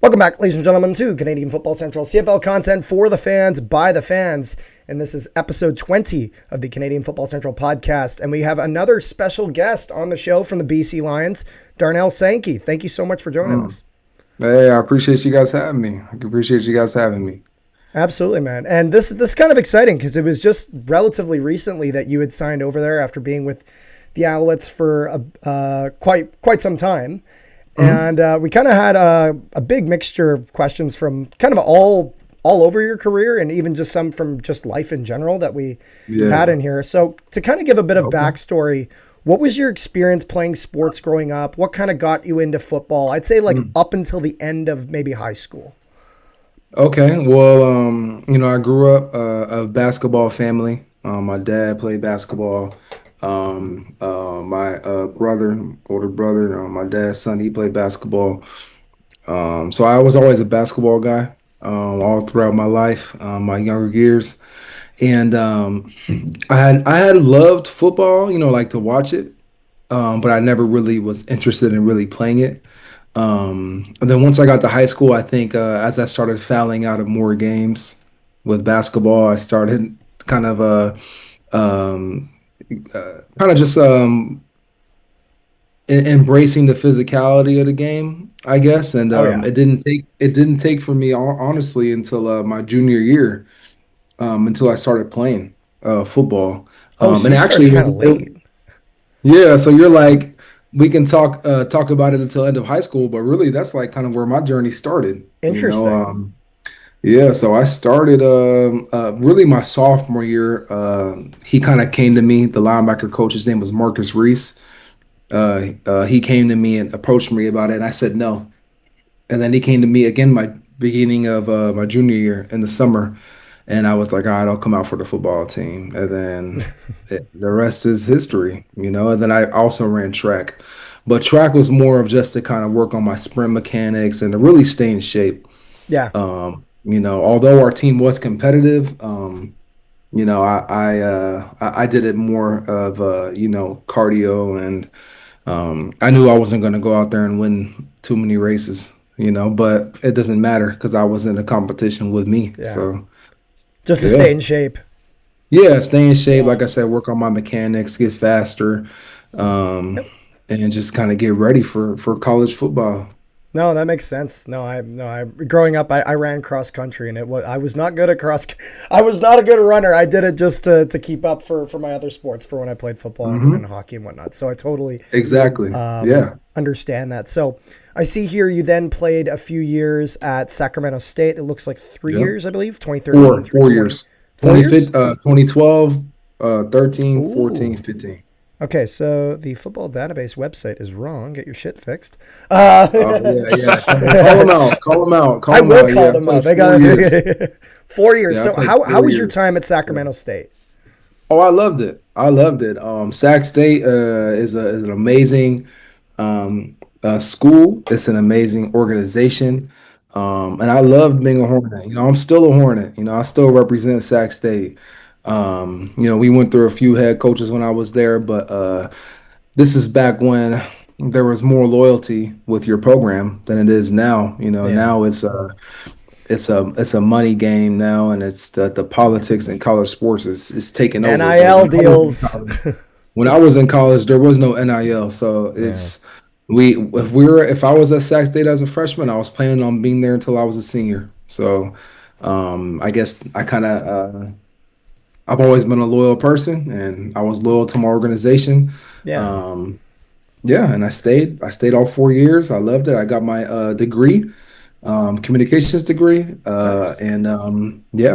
Welcome back, ladies and gentlemen, to Canadian Football Central, CFL content for the fans, by the fans. And this is episode 20 of the Canadian Football Central podcast. And we have another special guest on the show from the BC Lions, Darnell Sankey. Thank you so much for joining us. Hey, I appreciate you guys having me. Absolutely, man. And this is kind of exciting because it was just relatively recently that you had signed over there after being with the Alouettes for quite some time. And we kind of had a big mixture of questions from kind of all over your career and even just some from just life in general that we had in here. So to kind of give a bit of backstory, what was your experience playing sports growing up? What kind of got you into football? I'd say up until the end of maybe high school. Okay, well, I grew up a basketball family. My dad played basketball. My older brother, my dad's son, he played basketball. So I was always a basketball guy all throughout my life, my younger years. And I had loved football, like to watch it, but I never really was interested in really playing it. And then once I got to high school, I think as I started fouling out of more games with basketball, I started kind of just embracing the physicality of the game, I guess. And it didn't take for me honestly until my junior year, until I started playing football. So and actually, kind of late. Yeah. So you're like, we can talk about it until end of high school, but really that's like kind of where my journey started. Interesting. Yeah, so I started really my sophomore year. He kind of came to me. The linebacker coach, his name was Marcus Reese. He came to me and approached me about it, and I said no. And then he came to me again my beginning of my junior year in the summer, and I was like, all right, I'll come out for the football team. And then the rest is history, And then I also ran track, but track was more of just to kind of work on my sprint mechanics and to really stay in shape. Yeah. Although our team was competitive, I did it more of cardio, and I knew I wasn't going to go out there and win too many races, but it doesn't matter because I was in a competition with me. Yeah. So just to stay in shape. Yeah, stay in shape. Like I said, work on my mechanics, get faster, and just kind of get ready for college football. No, that makes sense. Growing up, I ran cross country, and I was not good at I was not a good runner. I did it just to keep up for my other sports, for when I played football and hockey and whatnot. So I totally understand that. So I see here you then played a few years at Sacramento State. It looks like 3 years, I believe, 2013 through 4 years. 2012, 13, 14, 15. Okay, so the football database website is wrong. Get your shit fixed. Yeah. Call them out. I will call them out. They got 4 years. Yeah, so how was your time at Sacramento State? Oh, I loved it. Sac State is an amazing school. It's an amazing organization. And I loved being a Hornet. I'm still a Hornet. I still represent Sac State. We went through a few head coaches when I was there, but this is back when there was more loyalty with your program than it is now. Now it's a money game now, and it's the politics in college sports is taking over. NIL deals. When I was in college, there was no NIL, so it's if I was at Sac State as a freshman, I was planning on being there until I was a senior. So I guess I've always been a loyal person, and I was loyal to my organization. And I stayed all 4 years. I loved it. I got my degree, communications degree, nice. And I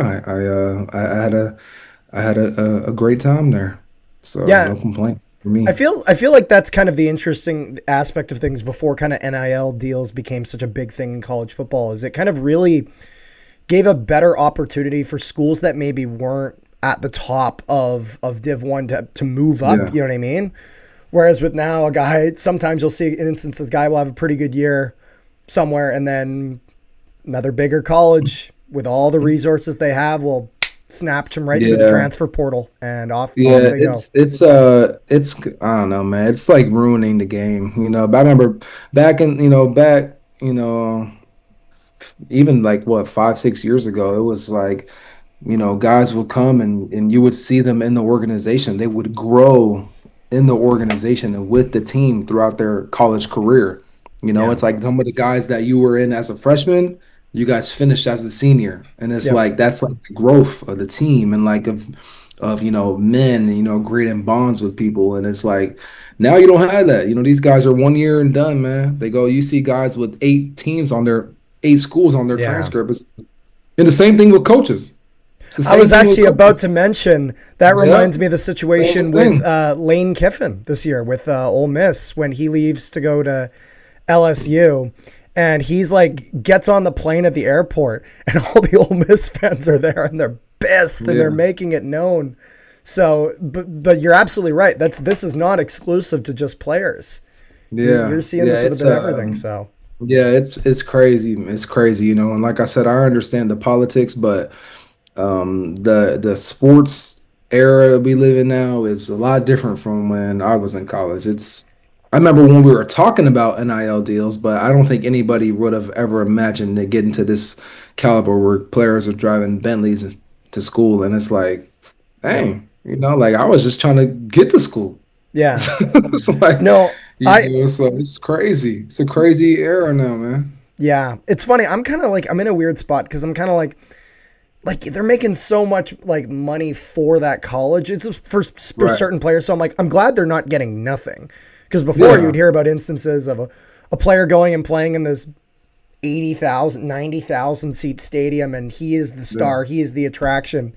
had a great time there. So no complaint for me. I feel like that's kind of the interesting aspect of things before kind of NIL deals became such a big thing in college football. Is it kind of really gave a better opportunity for schools that maybe weren't at the top of Div 1 to move up, you know what I mean? Whereas with now, sometimes you'll see an instance, this guy will have a pretty good year somewhere, and then another bigger college with all the resources they have will snapped him right through the Yeah. transfer portal, and off Yeah, they go. it's I don't know, man. It's like ruining the game, But I remember back, even like what 5, 6 years ago, it was like guys would come and you would see them in the organization. They would grow in the organization and with the team throughout their college career. Yeah, It's like some of the guys that you were in as a freshman, you guys finished as a senior. And it's yep, like that's like the growth of the team and like of men, creating bonds with people. And it's like now you don't have that. These guys are 1 year and done, man. You see guys with 8 schools on their yeah. transcript. And the same thing with coaches. It's the I was same thing with actually about coaches. to mention that Yep. reminds me of the Same situation with thing. Lane Kiffin this year with Ole Miss when he leaves to go to LSU. And he's like, gets on the plane at the airport, and all the Ole Miss fans are there, and they're pissed, and they're Yeah. making it known. So, but you're absolutely right. This is not exclusive to just players. You're Yeah. seeing Yeah. this with a bit of everything. So, Yeah, it's crazy. It's crazy, And like I said, I understand the politics, but the sports era we live in now is a lot different from when I was in college. I remember when we were talking about NIL deals, but I don't think anybody would have ever imagined to get into this caliber where players are driving Bentleys to school, and it's like, yep, dang, like I was just trying to get to school. yeah. It's like, No, I so it's crazy. It's a crazy era now, man. yeah. It's funny. I'm kind of like I'm in a weird spot because I'm kind of like they're making so much like money for that college. It's just for Right. certain players. So I'm like, I'm glad they're not getting nothing. Because before Yeah. you'd hear about instances of a player going and playing in this 80,000, 90,000 seat stadium, and he is the Yeah. star, he is the attraction.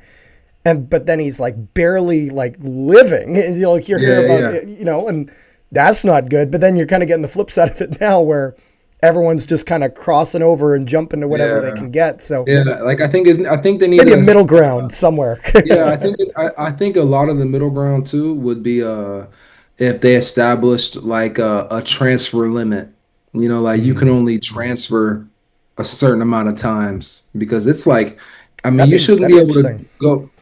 And but then he's like barely like living. And you hear Yeah. about Yeah. and that's not good. But then you're kind of getting the flip side of it now where everyone's just kind of crossing over and jumping to whatever they Yeah. can get. So Yeah. Like I think they need maybe a to. middle ground somewhere. Yeah, I think a lot of the middle ground too would be if they established like a transfer limit. Like you can Mm. only transfer a certain amount of times because it's like, I mean, That'd be interesting.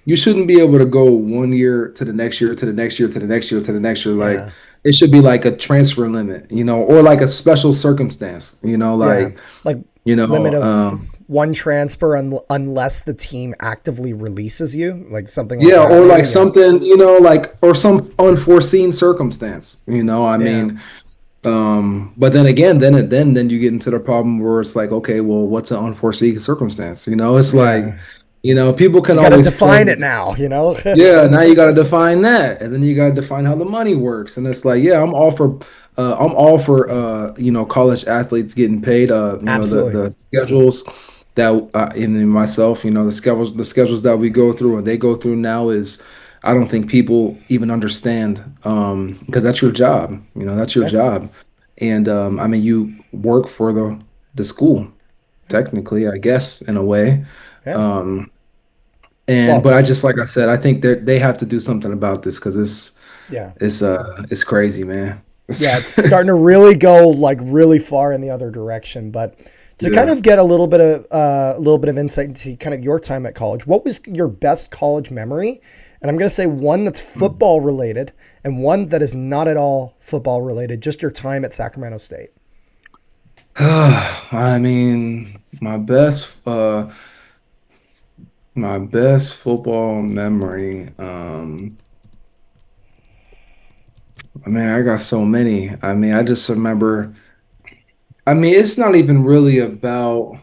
you shouldn't be able to go 1 year to the next year to the next year to the next year to the next year. Like Yeah. it should be like a transfer limit, or like a special circumstance, Yeah. Like you limit know, of um, one transfer unless the team actively releases you, like something like Yeah, that, or like maybe. Yeah. something, or some unforeseen circumstance, I Yeah. mean, but then again, then you get into the problem where it's like, okay, well, what's an unforeseen circumstance? It's like, Yeah. people can You got to always define point, it now. yeah, now you got to define that, and then you got to define how the money works, and it's like, yeah, college athletes getting paid, Absolutely. the schedules that and then myself, the schedules that we go through and they go through now is, I don't think people even understand, because that's your job, that's your Yeah. job, and I mean, you work for the school, technically, I guess, in a way. Yeah. Um, Well, but I just like I said, I think they have to do something about this because yeah. it's crazy, man. Yeah, it's starting to really go like really far in the other direction. But to kind Yeah. of get a little bit of insight into kind of your time at college, what was your best college memory? And I'm going to say one that's football related and one that is not at all football related. Just your time at Sacramento State. I mean, my best football memory. I mean, I got so many. I mean, I just remember. I mean, it's not even really about.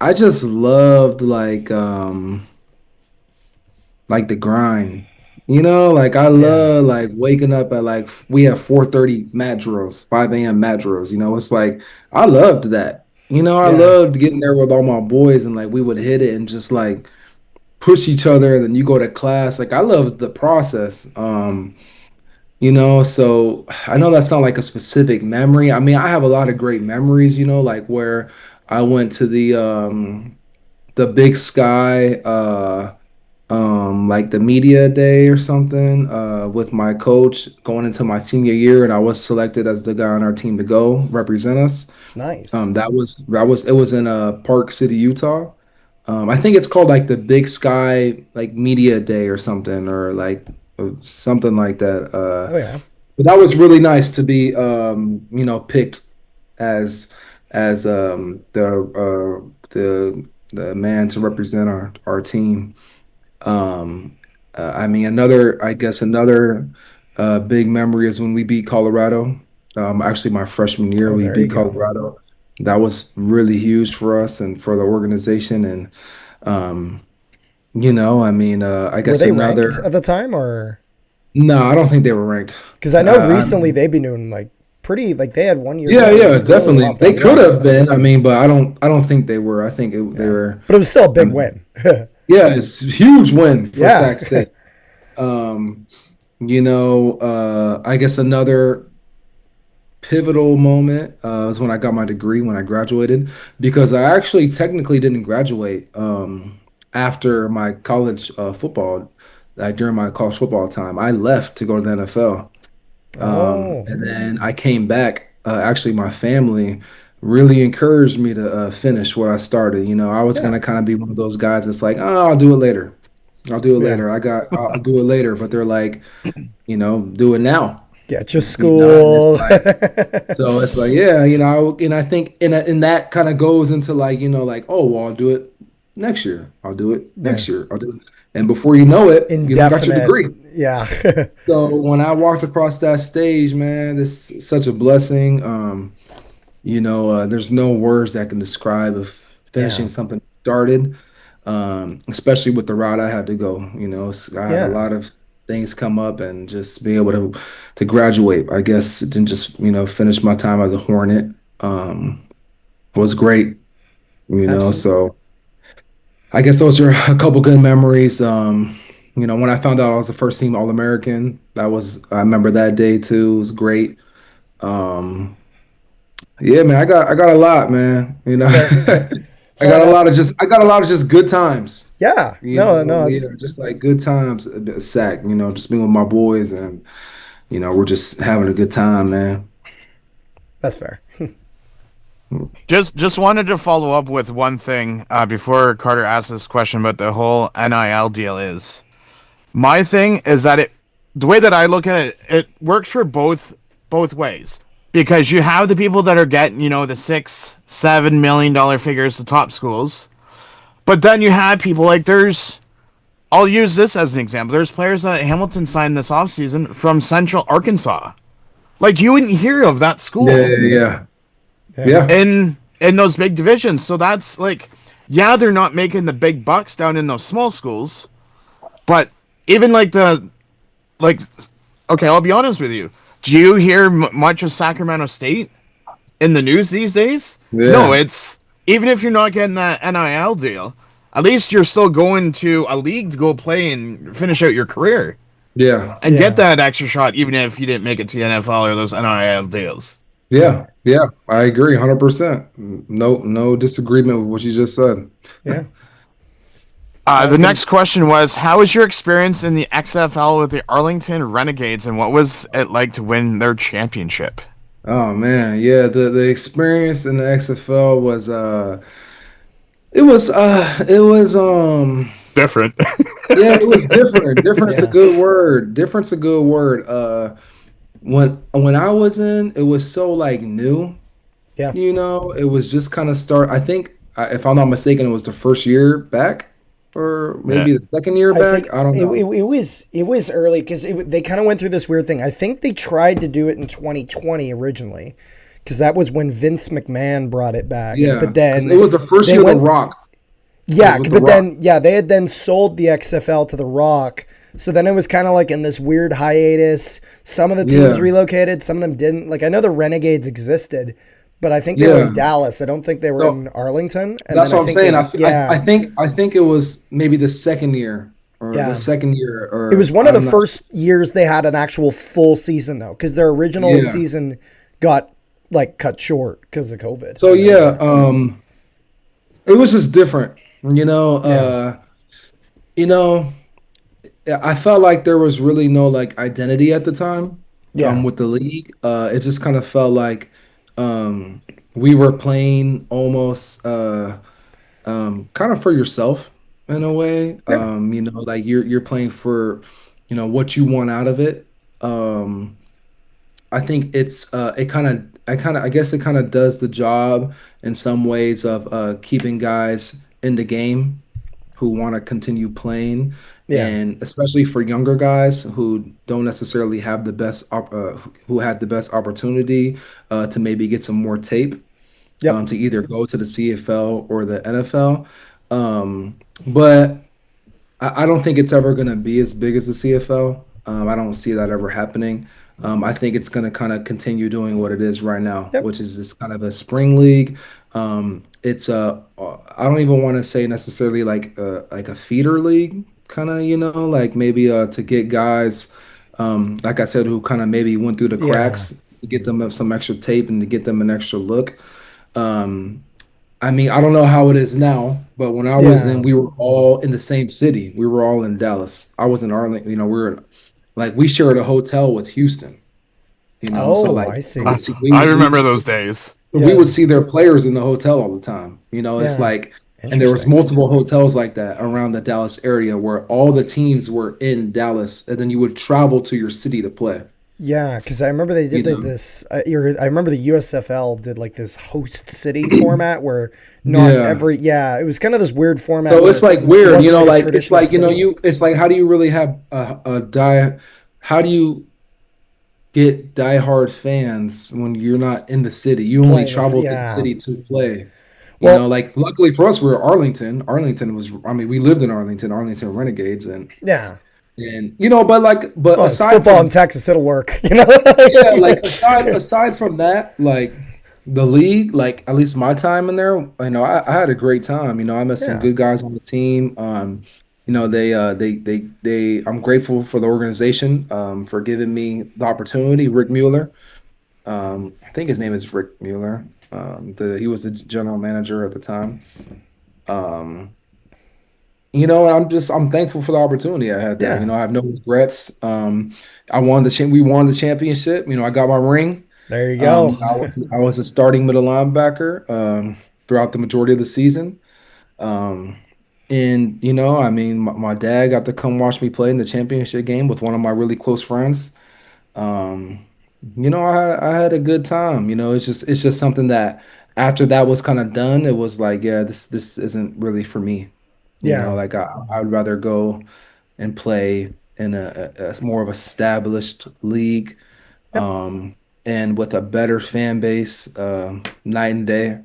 I just loved like the grind. Like I Yeah, love like waking up at like we have 4:30 mat drills, 5 a.m. mat drills. It's like I loved that. I yeah, loved getting there with all my boys and like we would hit it and just like push each other and then you go to class. Like I loved the process. So I know that's not like a specific memory. I mean, I have a lot of great memories, like where I went to the Big Sky like the media day or something with my coach going into my senior year and I was selected as the guy on our team to go represent us. nice. That was it was in Park City, Utah. I think it's called like the Big Sky like Media Day or something, or like something like that. Oh yeah. But that was really nice to be, picked as the man to represent our team. Um, I mean, I guess another big memory is when we beat Colorado. Actually, my freshman year, Oh, we there you beat go. Colorado. That was really huge for us and for the organization. And um, I mean, I Were guess they ranked another. at the time, or No, I don't think they were ranked. because I know I recently mean, they've been doing like pretty like they had one year yeah, where they yeah, really definitely. popped They off. could Yeah, have been. I mean, but I don't think they were. I think they yeah, were. but it was still a I big mean, win. yeah, it's a huge win for Yeah, Sac State. Um, I guess another pivotal moment was when I got my degree, when I graduated, because I actually technically didn't graduate after my college football, during my college football time. I left to go to the NFL. oh And then I came back. Actually, my family really encouraged me to finish what I started. I was yeah, gonna kind of be one of those guys that's like, oh, I'll do it later. I'll do it yeah. later. I'll do it later. But they're like, do it now. Get just And it's school. like, so it's like, yeah, and I think, and that kind of goes into like, like, oh, well, I'll do it next year. I'll do it Yeah, next year. I'll do it. And before you know it, got your indefinite. degree. Yeah, So when I walked across that stage, man, this is such a blessing. There's no words that can describe of yeah, finishing something started, especially with the route I had to go. I had a yeah. lot of things come up, and just be able to graduate. I guess it didn't just finish my time as a Hornet. Was great. Absolutely. So I guess those are a couple good memories. When I found out I was the first team All-American, I remember that day too. It was great. Um, yeah, man, I got a lot, man. Okay, fair enough. I got a lot of just good times. Yeah, no, no, Yeah, it's just like good times at SAC, just being with my boys, and we're just having a good time, man. that's fair. Just wanted to follow up with one thing before Carter asked this question about the whole NIL deal. Is my thing is that the way that I look at it, it works for both ways, because you have the people that are getting the $6-7 million figures, the top schools, but then you have people like there's. I'll use this as an example. There's players that Hamilton signed this offseason from Central Arkansas. Like you wouldn't hear of that Yeah, school yeah, Yeah, yeah, in those big divisions. So that's like, yeah, they're not making the big bucks down in those small schools, but even like, okay, I'll be honest with you. Do you hear much of Sacramento State in the news these days? No, yeah, it's even if you're not getting that NIL deal, at least you're still going to a league to go play and finish out your career yeah, and get yeah, that extra shot, even if you didn't make it to the NFL or those NIL deals. yeah, yeah, yeah. I agree, 100%. No disagreement with what you just said. yeah. The The next question was, how was your experience in the XFL with the Arlington Renegades, and what was it like to win their championship? Oh man, yeah, the experience in the XFL was it was Different. yeah, it was different. Different's a yeah, good word. Different's a good word. When I was in, it was so like new, yeah. it was just kind of start. I think if I'm not mistaken, it was the first year back, or Yeah. maybe the second year I think back. I don't know. it was early because they kind of went through this weird thing. I think they tried to do it in 2020 originally, because that was when Vince McMahon brought it back. Yeah, But because it then was the first they year The went, Rock. It was yeah. with The But Rock. then yeah, they had then sold the XFL to The Rock. So then it was kind of like in this weird hiatus. Some of the teams Yeah, relocated, some of them didn't. Like I know the Renegades existed, but I think they were in yeah. Dallas. I don't think they were So in Arlington. And then that's I what I'm think saying. yeah, I think it was maybe the second year, or the yeah. second year, It was or one of the I'm not. first years they had an actual full season though, because their original Yeah. season got like cut short because of COVID. So I yeah, remember. it was just different. You know, Yeah, uh, you know, I felt like there was really no like identity at the time yeah, with the league. It just kind of felt like we were playing almost. kind of for yourself in a way. Yeah. Like you're playing for, what you want out of it. Um, I think I guess it kind of does the job in some ways of keeping guys in the game who want to continue playing, Yeah. and especially for younger guys who don't necessarily have who had the best opportunity to maybe get some more tape Yep. to either go to the CFL or the NFL. But I don't think it's ever going to be as big as the CFL. I don't see that ever happening. I think it's going to kind of continue doing what it is right now, Yep. which is this kind of a spring league. It's I don't even want to say necessarily like a feeder league, kind of, like maybe to get guys, like I said, who kind of maybe went through the Yeah. cracks, to get them some extra tape and to get them an extra look. Um, I mean, I don't know how it is now, but when I was in, Yeah. we were all in the same city. We were all in Dallas. I was in Arlington. Like we shared a hotel with Houston. So Oh, like I see. I remember those days. we Yeah. would see their players in the hotel all the time. It's Yeah. like, and there was Interesting. multiple hotels like that around the Dallas area where all the teams were in Dallas, and then you would travel to your city to play. Yeah, because I remember they You did like know, this. I remember the USFL did like this host city format where not yeah. every. Yeah, it was kind of this weird format So it's where like it weird, wasn't like a like it's traditional like, schedule it's like how do you really have how do you get diehard fans when you're not in the city? You only playing. travel to the Yeah. city to play. Well, Like luckily for us, we're Arlington. Arlington was, I mean, we lived in Arlington, Arlington Renegades, yeah. and but Well, it's aside football in from Texas. It'll work. You know. yeah, like aside from that, like the league, like at least my time in there, I had a great time. I met some Yeah. good guys on the team. I'm grateful for the organization for giving me the opportunity. Rick Mueller, I think his name is Rick Mueller. He was the general manager at the time. Um, I'm thankful for the opportunity I had there. Yeah. I have no regrets. We won the championship. I got my ring. There you go. I was a starting middle linebacker throughout the majority of the season. Um, and I mean, my dad got to come watch me play in the championship game with one of my really close friends. Um, I had a good time. It's just something that after that was kind of done, it was like, yeah, this isn't really for me. Yeah. Like I'd rather go and play in a more of established league, Yep. um, and with a better fan base, night and day,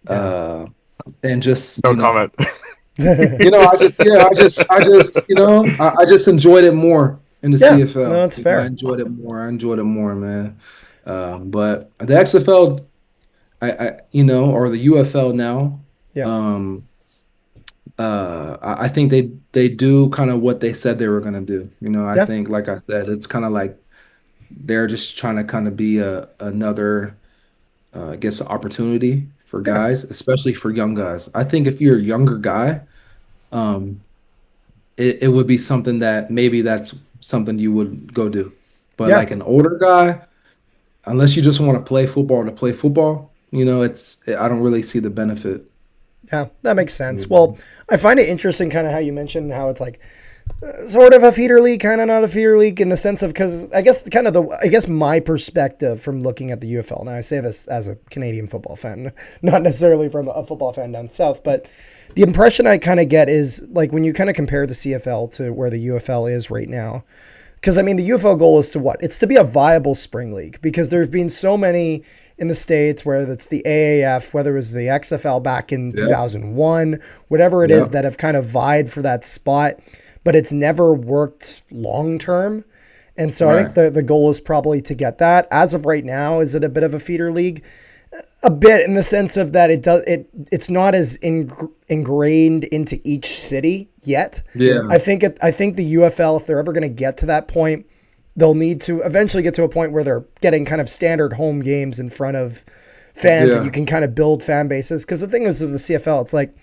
Yeah. uh, and just No comment. I just enjoyed it more in the Yeah. No, CFL. it's I fair. enjoyed it more. I enjoyed it more, man. But the XFL, or the UFL now. Yeah. Um, I think they do kind of what they said they were gonna do. I Yeah. think, like I said, it's kind of like they're just trying to kind of be another, I guess, opportunity for Yeah. guys, especially for young guys. I think if you're a younger guy, um, it would be something that maybe that's something you would go do. But Yeah. like an older guy, unless you just want to play football, I don't really see the benefit. Yeah. That makes sense. Well, Mhm. I find it interesting, kind of how you mentioned how it's like sort of a feeder league, kind of not a feeder league in the sense of because I guess my perspective from looking at the UFL. Now I say this as a Canadian football fan, not necessarily from a football fan down south, but the impression I kind of get is like when you kind of compare the CFL to where the UFL is right now. Because I mean, the UFL goal is to what? It's to be a viable spring league because there's been so many in the states, whether it's the AAF, whether it was the XFL back in Yep. 2001, whatever it is Yep. that have kind of vied for that spot, but it's never worked long term. And so I think Right. the goal is probably to get that. As of right now, is it a bit of a feeder league? A bit in the sense of that it's not as ingrained into each city yet. Yeah. I think the UFL, if they're ever going to get to that point, they'll need to eventually get to a point where they're getting kind of standard home games in front of fans and you Yeah. can kind of build fan bases. Because the thing is with the CFL, it's like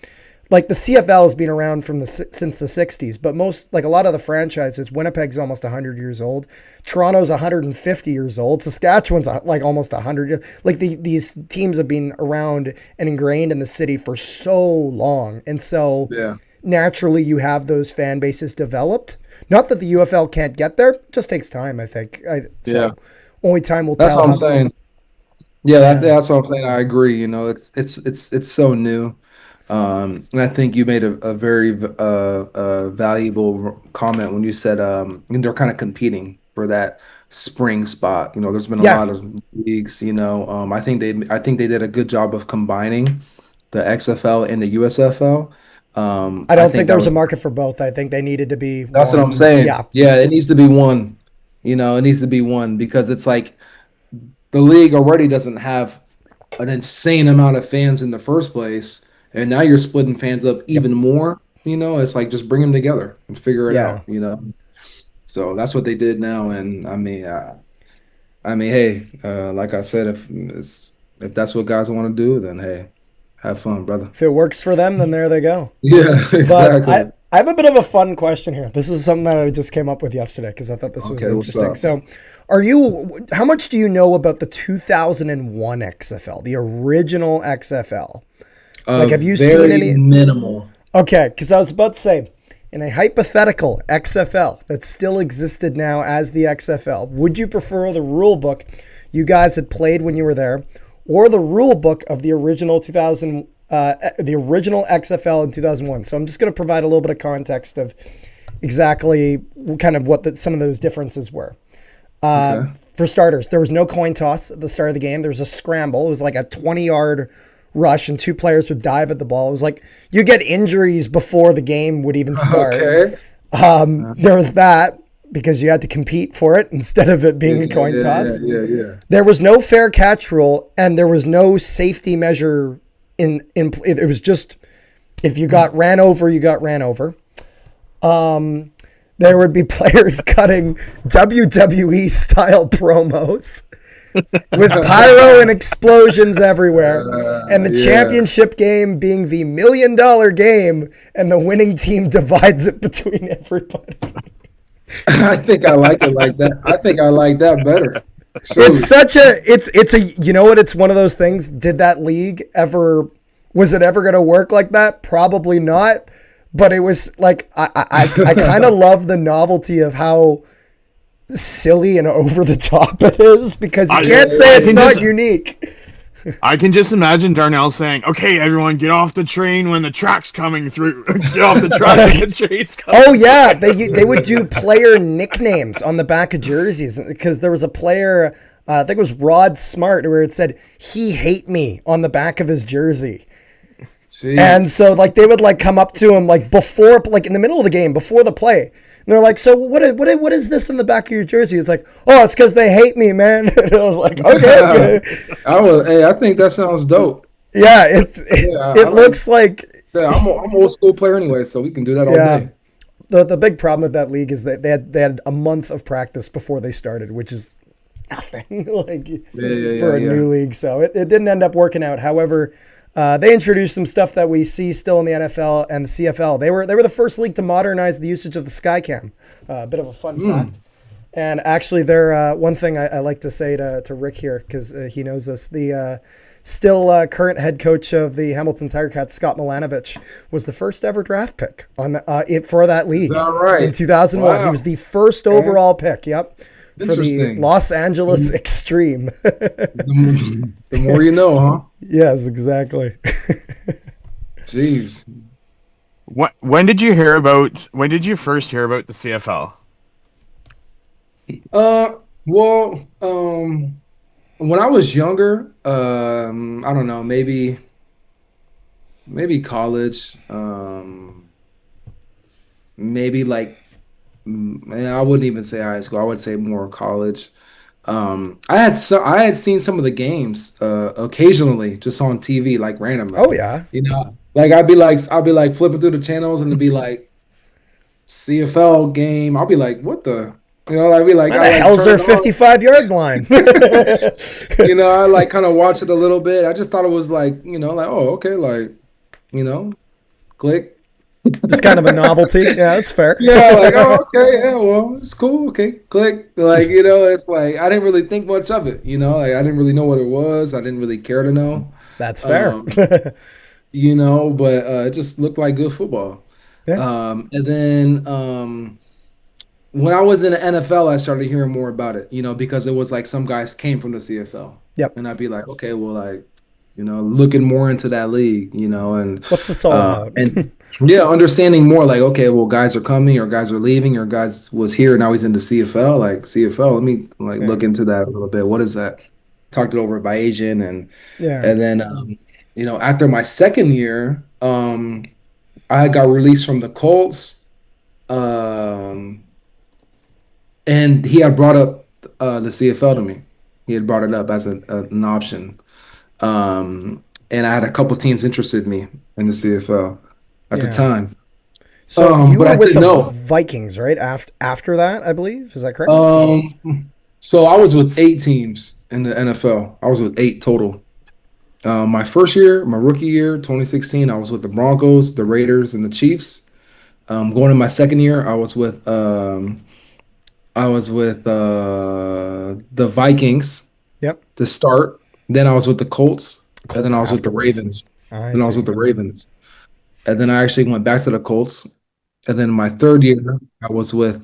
like the CFL has been around since the 60s, but most, like a lot of the franchises, Winnipeg's almost 100 years old, Toronto's 150 years old, Saskatchewan's like almost 100. Like these teams have been around and ingrained in the city for so long, and so Yeah. naturally you have those fan bases developed. Not that the UFL can't get there, it just takes time, I think. Yeah. So only time will That's tell what I'm how. saying. Yeah, Yeah, that's what I'm saying. I agree. It's so new. And I think you made a very valuable comment when you said they're kind of competing for that spring spot. There's been a yeah. lot of leagues. I think they did a good job of combining the XFL and the USFL. I I don't think think there that was was a market for both. I think they needed to be that's what I'm one. saying. Yeah, Yeah, it needs to be one. It needs to be one because it's like the league already doesn't have an insane amount of fans in the first place, and now you're splitting fans up yep, even more. It's like just bring them together and figure it yeah. out. So that's what they did now, and hey, like I said, if that's what guys want to do, then hey, have fun, brother. If it works for them, then there they go. Yeah, But I, exactly. I have a bit of a fun question here. This is something that I just came up with yesterday because I thought this was Okay, what's interesting. up? So, how much do you know about the 2001 XFL, the original XFL? Like, have you seen Very any? minimal. Okay, because I was about to say, in a hypothetical XFL that still existed now as the XFL, would you prefer the rule book you guys had played when you were there, or the rule book of the original the original XFL in 2001? So I'm just going to provide a little bit of context of exactly kind of what some of those differences were. Okay. For starters, there was no coin toss at the start of the game. There was a scramble. It was like a 20-yard rush, and two players would dive at the ball. It was like you get injuries before the game would even start. Okay. There was that because you had to compete for it instead of it being Yeah, a coin yeah, yeah, toss. yeah, yeah. There was no fair catch rule, and there was no safety measure. It was just if you got ran over, you got ran over. There would be players cutting WWE style promos with pyro and explosions everywhere, and the Yeah. championship game being the $1 million game, and the winning team divides it between everybody. I think I like it like that. I think I like that better. It's Truly. such a it's a you know what, it's one of those things. Did that league ever was it ever going to work like that? Probably not. But it was like I kind of love the novelty of how silly and over the top it is because you I can't say I it's can not just unique. I can just imagine Darnell saying, "Okay, everyone, get off the train when the track's coming through. Get off the track when the train's coming." Oh yeah, they would do player nicknames on the back of jerseys because there was a player, I think it was Rod Smart, where it said "He hate me" on the back of his jersey. And Jeez. so like they would like come up to him like before, like in the middle of the game before the play, and they're like, "So what is this in the back of your jersey?" It's like, "Oh, it's because they hate me, man." And I was like, "Okay, okay." Hey, I think that sounds dope. Yeah, Yeah, I it like looks like that. I'm an old school player anyway, so we can do that all yeah. day. The big problem with that league is that they had a month of practice before they started, which is nothing like Yeah, yeah, yeah, for a yeah. new league. So it didn't end up working out. However, they introduced some stuff that we see still in the NFL and the CFL. They were the first league to modernize the usage of the Skycam. A bit of a fun fact. And actually, they're one thing I like to say to Rick here because he knows this. The still current head coach of the Hamilton Tiger Cats, Scott Milanovic, was the first ever draft pick on for that Is league that in right? 2001. He Wow. was the first Okay. overall pick. Yep, for the Interesting. Los Angeles Extreme. The more you know, huh? Yes, exactly. Jeez. When did you hear about? When did you first hear about the CFL? Well, when I was younger, I don't know, maybe college, maybe like I wouldn't even say high school. I would say more college. I had seen some of the games occasionally just on TV, like randomly. Oh yeah. Like I'd be like flipping through the channels and it'd be like CFL game. I'll be like, what the? I'd be like, Why I the like hell's turn their it on. 55-yard line? I like kind of watch it a little bit. I just thought it was like, like, oh, okay, like, you know, click. Just kind of a novelty. Yeah, that's fair. Yeah, like, oh, okay, yeah, well, it's cool. Okay, click. Like, it's like I didn't really think much of it, like I didn't really know what it was. I didn't really care to know. That's fair. Um, but it just looked like good football. Yeah. And then when I was in the NFL, I started hearing more about it, because it was like some guys came from the CFL. Yep. And I'd be like, okay, well, like, looking more into that league, What's this all about? and yeah, understanding more like, okay, well, guys are coming or guys are leaving or guys was here, now he's in the CFL, like CFL. Let me like Yeah. look into that a little bit. What is that? Talked it over with my agent Yeah. and then after my second year, I got released from the Colts. Um, and he had brought up the CFL to me. He had brought it up as an option. And I had a couple teams interested in me in the CFL at the Yeah. time. So you But were I with said the no. Vikings, right? After that, I believe. Is that correct? So I was with 8 teams in the NFL. I was with 8 total. My first year, my rookie year, 2016, I was with the Broncos, the Raiders, and the Chiefs. Going in my second year, I was with the Vikings Yep. to start. Then I was with the Colts, and then Colts I was with the afterwards. Ravens. I Then I was see. with the Ravens, and then I actually went back to the Colts. And then my third year, I was with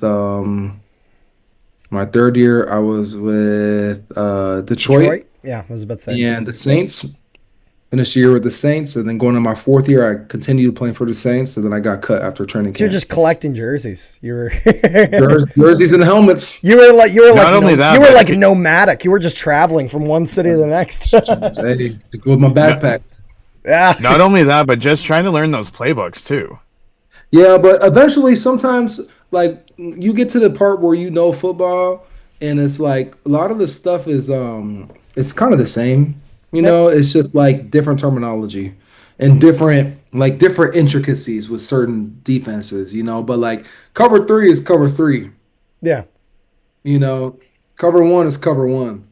Detroit Detroit. Yeah, I was about to say. and the Saints. Finished the year with the Saints, and then going to my fourth year, I continued playing for the Saints, and then I got cut after training So you're camp. just collecting jerseys. You were Jerseys and helmets. Not only you that, were but like nomadic. You were just traveling from one city to the next. Hey, with my no, backpack. Yeah. not only that, but just trying to learn those playbooks too. Yeah, but eventually, sometimes, like you get to the part where you know football, and it's like a lot of the stuff it's kind of the same. Yep. It's just like different terminology and different intricacies with certain defenses. But like cover three is cover three. Yeah. You know, cover one is cover one.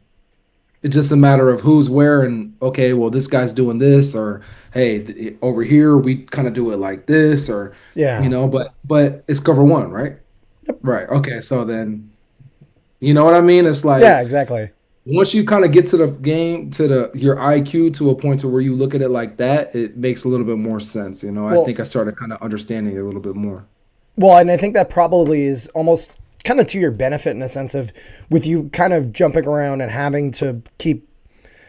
It's just a matter of who's where and okay, well, this guy's doing this, or hey, over here we kind of do it like this, or Yeah. but it's cover one, right? Right. Okay. So then, you know what I mean? It's Yeah. like Exactly. once you kind of get to the game, to the your IQ to a point to where you look at it like that, it makes a little bit more sense. I Well, think I started kind of understanding it a little bit more. Well, and I think that probably is almost kind of to your benefit in a sense of with you kind of jumping around and having to keep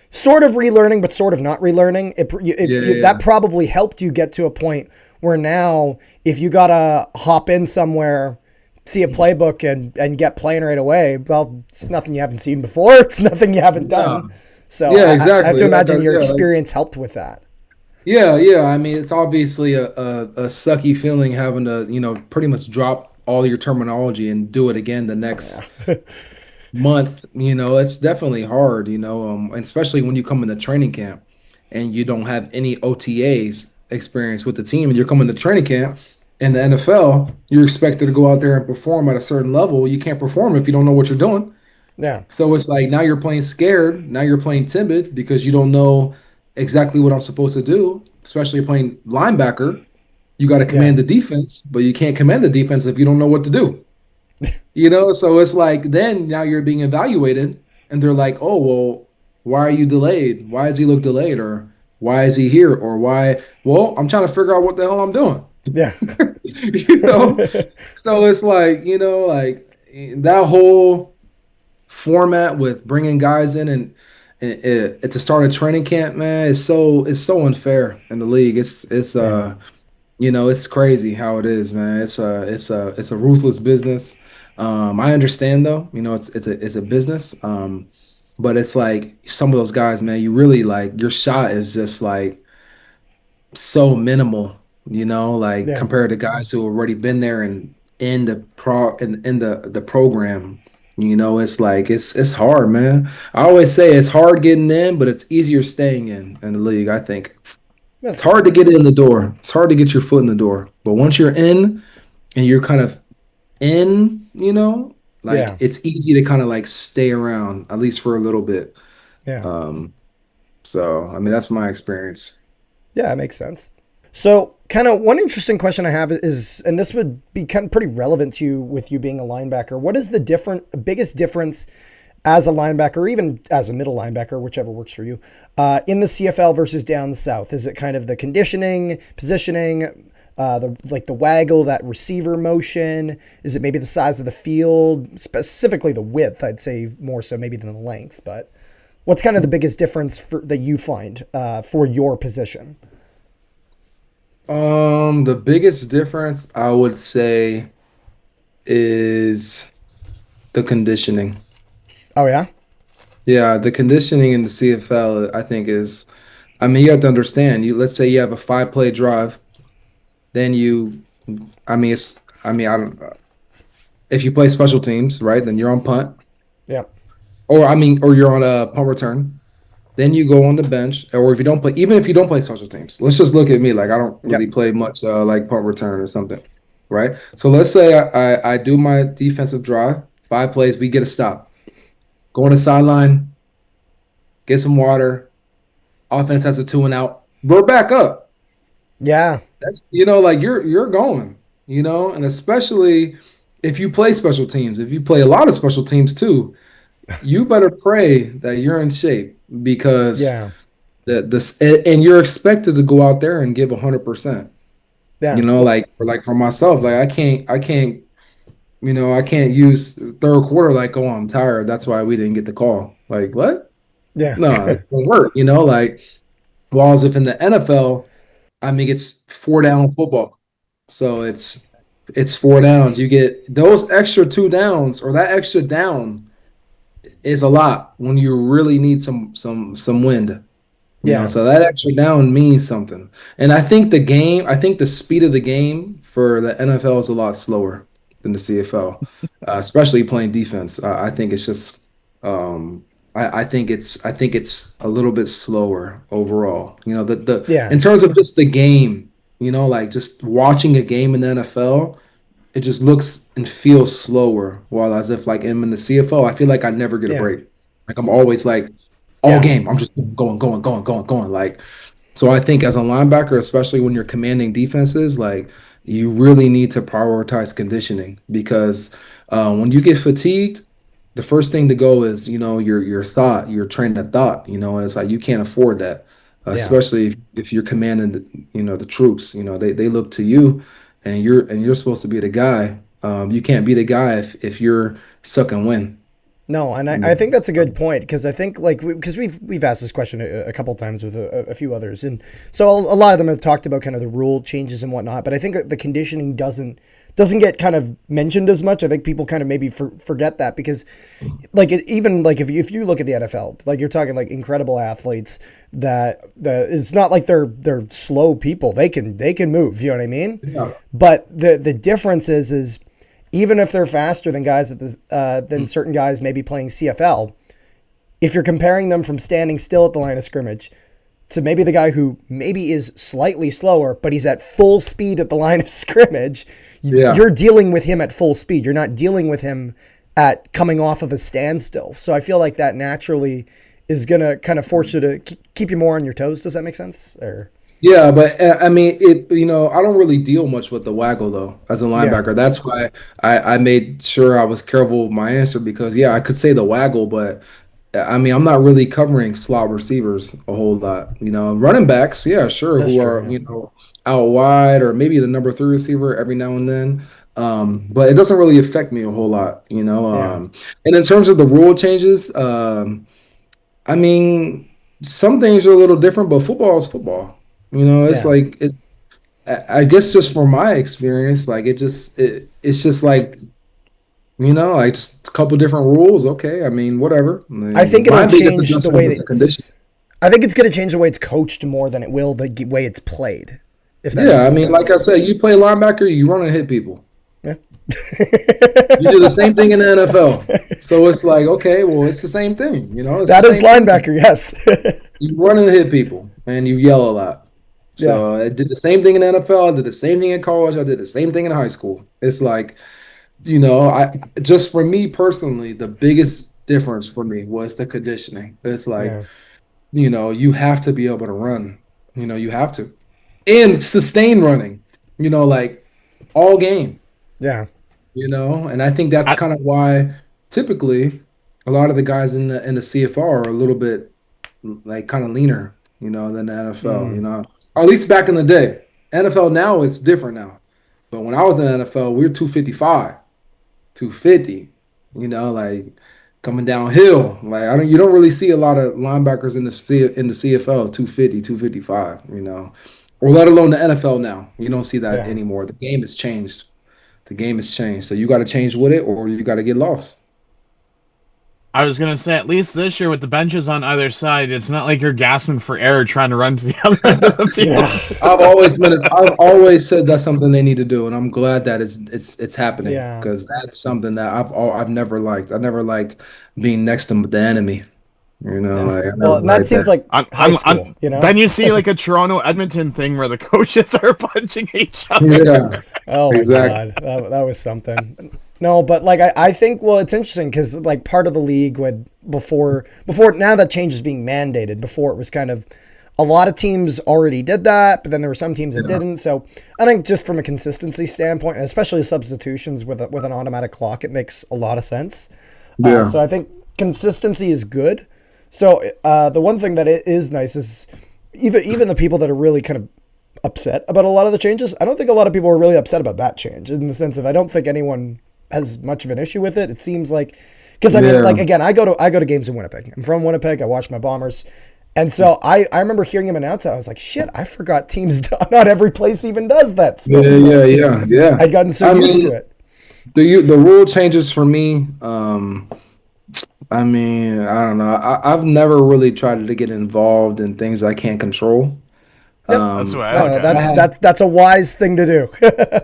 sort of relearning, but sort of not relearning. Yeah, That yeah, probably helped you get to a point where now, if you gotta hop in somewhere, see a playbook and get playing right away, well, it's nothing you haven't seen before. It's nothing you haven't yeah, done. So yeah, I have exactly. to Like, imagine your yeah, like experience helped with that. yeah, yeah. I mean, it's obviously a sucky feeling having to, pretty much drop all your terminology and do it again the Yeah. next month. It's definitely hard, especially when you come into training camp and you don't have any OTAs experience with the team and you're coming to training camp in the NFL, you're expected to go out there and perform at a certain level. You can't perform if you don't know what you're doing. Yeah. So it's like now you're playing scared, now you're playing timid because you don't know exactly what I'm supposed to do, especially playing linebacker. You got to Yeah. command the defense, but you can't command the defense if you don't know what to do. So it's like then now you're being evaluated and they're like, "Oh, well, why are you delayed? Why does he look delayed or why is he here or why?" Well, I'm trying to figure out what the hell I'm doing. Yeah. You know? So it's like, that whole format with bringing guys in and to start a training camp, man, it's so unfair in the league. Yeah. It's crazy how it is, man. It's a ruthless business. I understand though, it's a business. But it's like some of those guys, man, you really like your shot is just like so minimal, like Yeah. compared to guys who already been there and in the program. It's like it's hard, man. I always say it's hard getting in, but it's easier staying in the league, I think. It's That's hard to fair. get in the door. It's hard to get your foot in the door. But once you're in and you're kind of in, like Yeah. it's easy to kind of like stay around at least for a little bit. Yeah. Um, so I mean that's my experience. Yeah, it makes sense. So kind of one interesting question I have is, and this would be kind of pretty relevant to you with you being a linebacker. What is the biggest difference as a linebacker, or even as a middle linebacker, whichever works for you, in the CFL versus down the south? Is it kind of the conditioning, positioning, the waggle, that receiver motion? Is it maybe the size of the field, specifically the width? I'd say more so maybe than the length. But what's kind of the biggest difference that you find for your position? The biggest difference I would say is the conditioning. Oh yeah, Yeah, the conditioning in the CFL, I think is, I mean, you have to understand, let's say you have a 5 play drive, then I mean, I don't, if you play special teams, right, then you're on punt, yeah, or you're on a punt return, then you go on the bench, or if you don't play, even if you don't play special teams, let's just look at me, like I don't really yep, play much, like punt return or something, right? So let's say I do my defensive drive, 5 plays, we get a stop, go on the sideline, get some water. Offense has a 2 and out. We're back up. yeah, That's like you're going, and especially if you play special teams, if you play a lot of special teams too, you better pray that you're in shape because yeah, and you're expected to go out there and give 100%. yeah. Like for myself, like I can't use third quarter like, oh, I'm tired. That's why we didn't get the call. Like what? Yeah, No, that won't work. Like while if in the NFL. I mean, it's 4 down football. So it's 4 downs. You get those extra 2 downs or that extra down is a lot when you really need some wind. yeah, So that extra down means something. And I think the speed of the game for the NFL is a lot slower than the CFL, especially playing defense. I think it's just, I think it's a little bit slower overall. yeah, In terms of just the game, like just watching a game in the NFL, it just looks and feels slower. While as if like I'm in the CFL, I feel like I never get a yeah, break. Like I'm always like all yeah, game. I'm just going, going, going, going, going. Like so, I think as a linebacker, especially when you're commanding defenses, like you really need to prioritize conditioning because when you get fatigued, the first thing to go is your train of thought, and it's like you can't afford that, yeah. especially if you're commanding the troops. They look to you, and you're supposed to be the guy. You can't be the guy if you're suck and win. No, and I think that's a So, good point because I think like because we've asked this question a couple times with a few others, and so a lot of them have talked about kind of the rule changes and whatnot. But I think that the conditioning doesn't get kind of mentioned as much. I think people kind of maybe forget that because like even like if you look at the NFL, like you're talking like incredible athletes that it's not like they're slow people. They can move. You know what I mean? yeah. But the difference is even if they're faster than guys than certain guys maybe playing CFL, if you're comparing them from standing still at the line of scrimmage to maybe the guy who maybe is slightly slower, but he's at full speed at the line of scrimmage, Yeah. you're dealing with him at full speed. You're not dealing with him at coming off of a standstill. So I feel like that naturally is going to kind of force you to keep you more on your toes. Does that make sense? Or Yeah, but I mean, I don't really deal much with the waggle though as a yeah, linebacker. That's why I made sure I was careful with my answer because, yeah, I could say the waggle, but I mean, I'm not really covering slot receivers a whole lot. Running backs, yeah, sure, that's who true. are, Yeah, out wide or maybe the number three receiver every now and then. But it doesn't really affect me a whole lot. yeah, And in terms of the rule changes, I mean, some things are a little different, but football is football. It's yeah. like I guess just from my experience, like it's just like just a couple different rules. Okay, I mean, whatever. I I mean, think it'll my biggest change the adjustment way was that the condition. I think it's going to change the way it's coached more than it will the way it's played, if that Yeah, makes I a mean, like I sense. said, you play linebacker, you run and hit people. Yeah. You do the same thing in the NFL. So it's like, okay, well, it's the same thing. It's the That is same thing. linebacker, yes. You run and hit people, and you yell a lot. Yeah, So I did the same thing in the NFL. I did the same thing in college. I did the same thing in high school. It's like, I just for me personally, the biggest difference for me was the conditioning. It's like, yeah. you have to be able to run. You have to. and sustained running, like all game, Yeah. and I think that's I, kind of why typically a lot of the guys in the CFL are a little bit like kind of leaner, than the NFL, Mm, or at least back in the day. NFL now it's different now, but when I was in the NFL, we were 255, 250, like coming downhill. Like you don't really see a lot of linebackers in the CFL 250, 255, or let alone the NFL now. You don't see that yeah. anymore. The game has changed. The game has changed. So you got to change with it or you got to get lost. I was gonna say, at least this year with the benches on either side, it's not like you're gasping for air trying to run to the other end of the Yeah. field. I've always said that's something they need to do, and I'm glad that it's happening Yeah. because that's something that I've never liked. I never liked being next to the enemy. Yeah. Like I Well, never and that liked seems that. like high school, you know? Then you see like a Toronto Edmonton thing where the coaches are punching each other. Yeah, Oh my exactly. God. That was something. No, but like I think well it's interesting because like part of the league would before now that change is being mandated. Before it was kind of a lot of teams already did that, but then there were some teams that Yeah, didn't. So I think just from a consistency standpoint, and especially substitutions with an automatic clock, it makes a lot of sense. yeah, So I think consistency is good. So the one thing that is nice is even the people that are really kind of upset about a lot of the changes. I don't think a lot of people are really upset about that change in the sense of I don't think anyone has much of an issue with it. It seems like because I mean yeah. like again I go to games in Winnipeg. I'm from Winnipeg. I watch my Bombers. And so I remember hearing him announce that. I was like, shit, I forgot teams, not every place even does that Yeah, still. So yeah, yeah, yeah. I'd gotten so I used to mean, it. the rule changes for me. I mean, I don't know. I've never really tried to get involved in things I can't control. Yep. That's the way I No, look no, at I it. have that's a wise thing to do.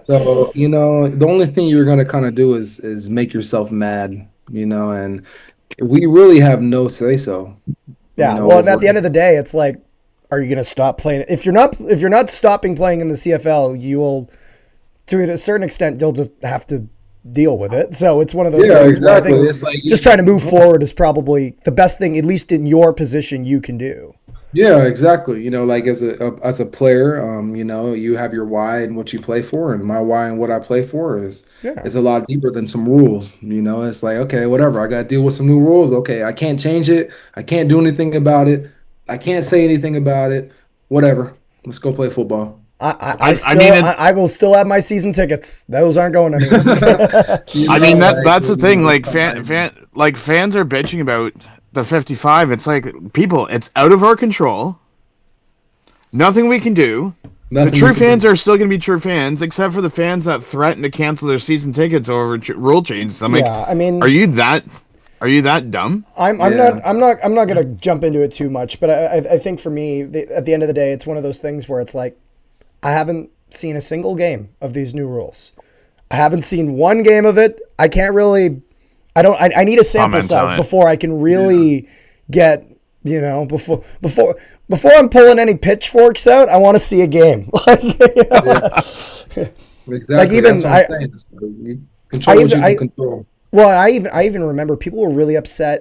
so the only thing you're gonna kind of do is make yourself mad, and we really have no say so, Yeah. Well, and at the end of the day, it's like, are you going to stop playing? If you're not stopping playing in the CFL, you will, to a certain extent, you'll just have to deal with it. So it's one of those Yeah, things where I exactly. think It's like just trying to move forward is probably the best thing, at least in your position, you can do. yeah, exactly. Like as a player, you have your why and what you play for, and my why and what I play for is Yeah. is a lot deeper than some rules. It's like, okay, whatever. I got to deal with some new rules. Okay, I can't change it. I can't do anything about it. I can't say anything about it. Whatever. Let's go play football. I mean it. I will still have my season tickets. Those aren't going anywhere. I mean that's the thing. It's Like fine. fans are bitching about the 55. It's like people. It's out of our control. Nothing we can do. The Nothing we true can fans do. are still going to be true fans, except for the fans that threaten to cancel their season tickets over rule changes. I'm like, Yeah, I are mean, you that? Are you that dumb? Yeah. I'm not gonna jump into it too much, but I think for me, at the end of the day, it's one of those things where it's like I haven't seen a single game of these new rules. I haven't seen one game of it. I can't really. I need a sample Comment size on it. before I can Yeah. really get before I'm pulling any pitchforks out. I want to see a game. Like Yeah. like Exactly. even That's what I'm saying. So you I control what even you can I control. well, I even remember people were really upset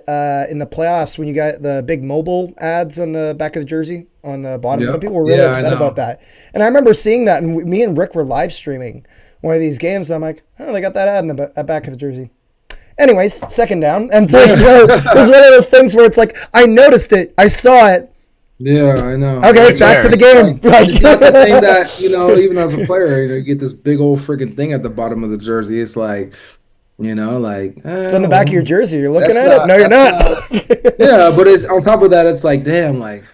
in the playoffs when you got the big mobile ads on the back of the jersey on the bottom. Some Yep. people were really Yeah, I upset about know. that, and I remember seeing that. And me and Rick were live streaming one of these games. And I'm like, oh, they got that ad in the back of the jersey. Anyways, second down, and so it was one of those things where it's like I noticed it, I saw it. Yeah, I know. Okay, Right It's back to there. the game. like it's not the thing Like, that, even as a player, you get this big old freaking thing at the bottom of the jersey. It's like, like, it's on the back of your well, jersey. You're looking that's at it. No, you're that's not. not. Yeah, but it's on top of that, it's like, damn, like,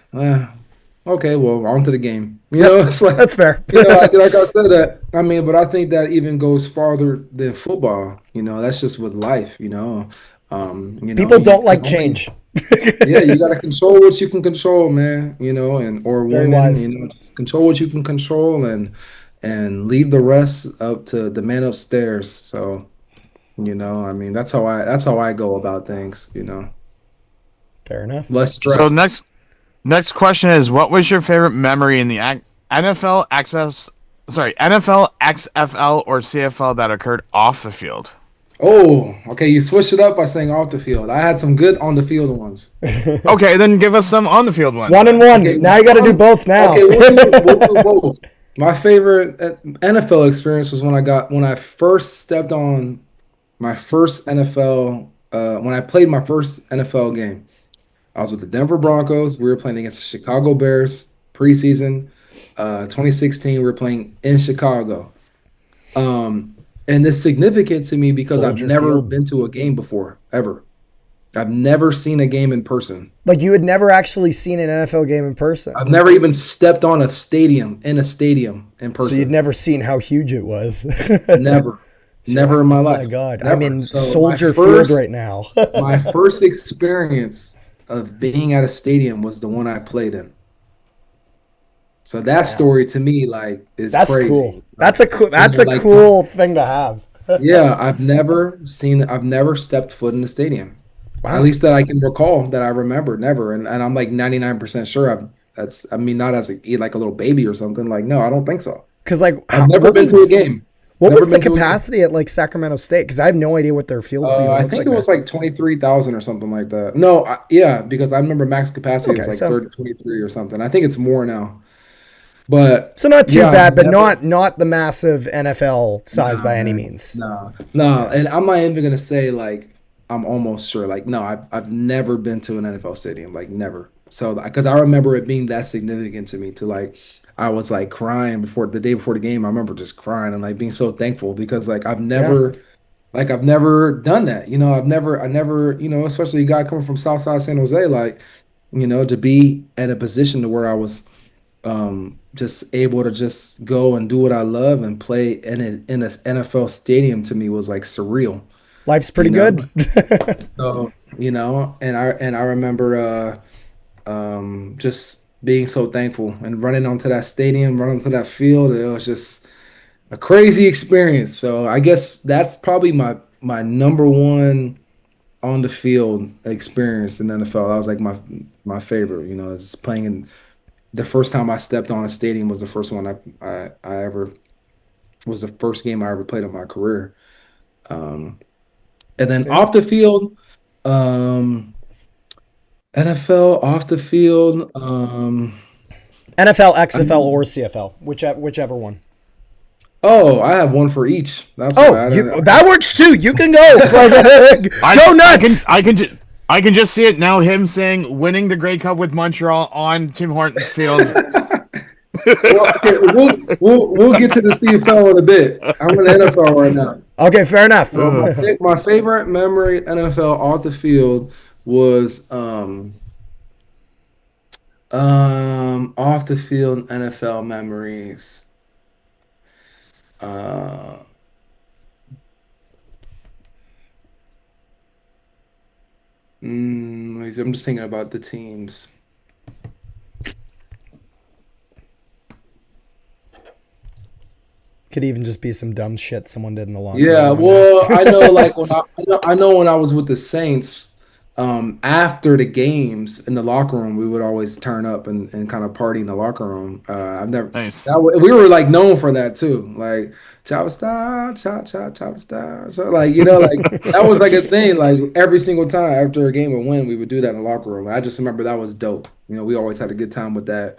okay, well, on to the game. Yep, It's like, that's fair. like I said that. I mean, but I think that even goes farther than football. That's just with life. People You don't can like only, change. yeah, you gotta control what you can control, man. And or Very woman, wise. control what you can control and leave the rest up to the man upstairs. So, I mean, that's how I go about things. Fair enough. Less So stress. next question is, what was your favorite memory in the NFL access? Sorry, NFL, XFL, or CFL that occurred off the field? Oh, okay. You switched it up by saying off the field. I had some good on the field ones. Okay, then give us some on the field ones One and then. one. Okay, Now you got to do both now. okay, we'll do both. My favorite NFL experience was when I first stepped on my first NFL when I played my first NFL game. I was with the Denver Broncos. We were playing against the Chicago Bears preseason. 2016, we were playing in Chicago. Um, and it's significant to me because I've Soldier never Field. been to a game before, ever. I've never seen a game in person. Like you had never actually seen an NFL game in person. I've never even stepped on a stadium in So you'd person. never seen how huge it was. Never, So you're never like, in my oh my life, God. I'm never. in So Soldier Field right now. my first experience of being at a stadium was the one I played in. So that Damn. story to me, like, is That's cool. crazy. Like, That's a like, cool thing to have. yeah, I've never stepped foot in the stadium. At Wow. least that I can recall, that I remember, never. And I'm like 99% sure I mean, not as like a little baby or something. Like, no, I don't think so. Cuz like I've never been to a game. what Never was the been to a game. capacity at like Sacramento State? Cuz I have no idea what their field even I looks think like it now. was like 23,000 or something like that. No, yeah, because I remember max capacity was Okay, like so 30, 23 or something. I think it's more now. But so not too yeah, I've bad, but never. not the massive NFL size Nah, by any man. means. No. Yeah. And I'm not even gonna say like I'm almost sure. Like, no, I've never been to an NFL stadium, like never. So because I remember it being that significant to me, to like I was like crying before the day before the game. I remember just crying and like being so thankful because Yeah. I've never done that. I never, especially a guy coming from Southside San Jose, like, to be in a position to where I was just able to just go and do what I love and play in a NFL stadium, to me was like surreal, Life's you pretty know. good. So, and I remember just being so thankful and running onto that stadium, running onto that field. It was just a crazy experience. So I guess that's probably my number one on the field experience in the NFL. That was like my favorite, is playing in the first time I stepped on a stadium was the first one I ever was the first game I ever played in my career. Um, and then Yeah. off the field, um, NFL off the field. NFL, I XFL, or mean, CFL, whichever one. oh, I have one for each. That's Oh, why I you didn't. that works too. You can go. Like, I go I can nuts. I can just I can just see it now. Him saying winning the Grey Cup with Montreal on Tim Hortons field. Well, okay, we'll get to the CFL in a bit. I'm in the NFL right now. Okay, fair enough. So my favorite memory NFL off the field was off the field NFL memories. Uh, let me see, I'm just thinking about the teams. Could even just be some dumb shit someone did in the locker room Yeah, one day. well, I know like I know when I was with the Saints, after the games in the locker room, we would always turn up and kind of party in the locker room. I've never Nice. we were like known for that too, like chop style, chop style, like like that was like a thing. Like every single time after a game would win, we would do that in the locker room. And I just remember that was dope. We always had a good time with that.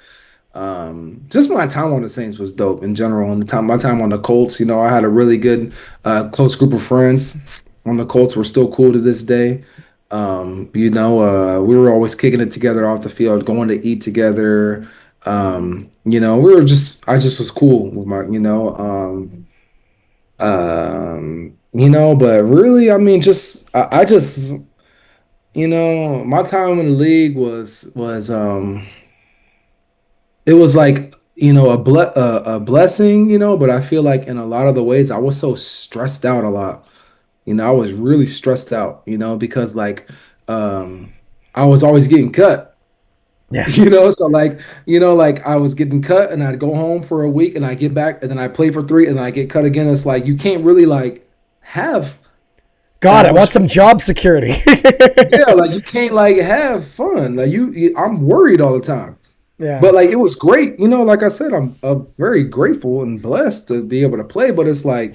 Just my time on the Saints was dope in general. And my time on the Colts, I had a really good, close group of friends on the Colts. We're still cool to this day. We were always kicking it together off the field, going to eat together. I just was cool with but really, I mean, I just, my time in the league was it was like a blessing, but I feel like in a lot of the ways I was so stressed out a lot. I was really stressed out, because like um I was always getting cut. Yeah. So like like I was getting cut and I'd go home for a week and I get back and then I play for 3 and then I get cut again. It's like you can't really like have God, that I want much some fun. job security. Yeah, like you can't like have fun. Like I'm worried all the time. Yeah. But like it was great, like I said, I'm very grateful and blessed to be able to play. But it's like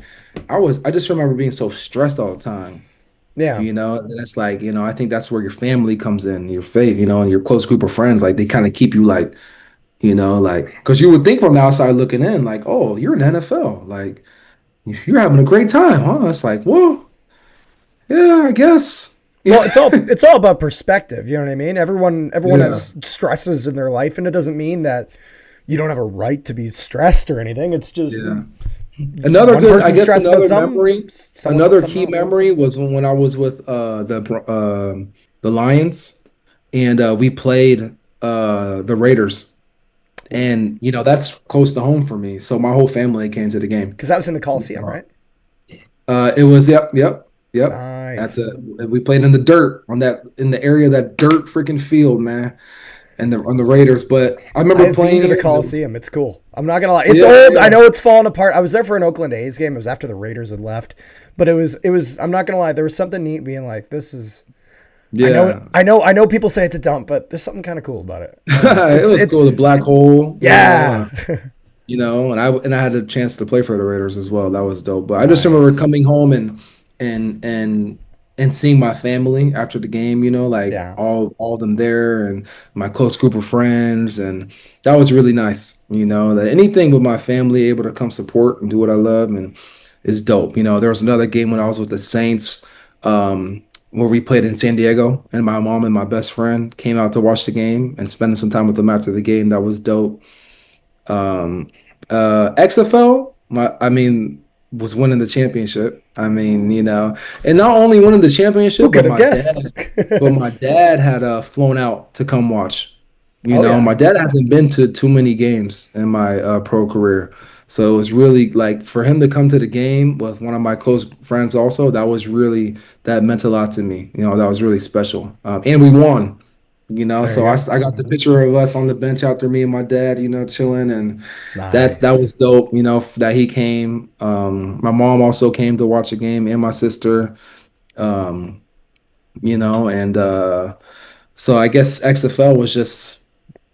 I just remember being so stressed all the time, Yeah. and it's like, I think that's where your family comes in, your faith, and your close group of friends, like they kind of keep you like, like because you would think from the outside looking in, like, oh, you're in the NFL, like you're having a great time, huh? It's like, well, yeah, I guess. Well, Yeah, it's all about perspective. You know what I mean? Everyone yeah, has stresses in their life, and it doesn't mean that you don't have a right to be stressed or anything. It's just yeah. one I person's guess stressed about something, someone else another something key else. memory was when I was with the Lions and we played the Raiders. And that's close to home for me. So my whole family came to the game. Because that was in the Coliseum, right? It was yep. At Nice. the we played in the dirt in the area of that dirt freaking field, man, and on the Raiders. But I remember I've been playing to the it. And it was, Coliseum. It's cool. I'm not gonna lie. It's yeah, old. I yeah, know it's falling apart. I was there for an Oakland A's game. It was after the Raiders had left, but it was. I'm not gonna lie. There was something neat being like, this is. yeah. I know. People say it's a dump, but there's something kind of cool about it. I don't know. It was It's cool. The black hole, yeah. and I had a chance to play for the Raiders as well. That was dope. But I just remember Nice. coming home and and and seeing my family after the game, like Yeah. all of them there and my close group of friends, and that was really nice. That anything with my family able to come support and do what I love and is dope. There was another game when I was with the Saints, where we played in San Diego, and my mom and my best friend came out to watch the game and spending some time with them after the game. That was dope. Um, XFL, I mean, was winning the championship. I mean, and not only winning the Who championship, could have guessed? but my dad had flown out to come watch. Oh yeah. My dad hasn't been to too many games in my pro career, so it was really like for him to come to the game with one of my close friends. Also, that meant a lot to me. That was really special, and we won. There you So go. I got the picture of us on the bench after me and my dad, chilling, and that was Nice. dope. That he came. My mom also came to watch the game, and my sister. Um, and so I guess XFL was just,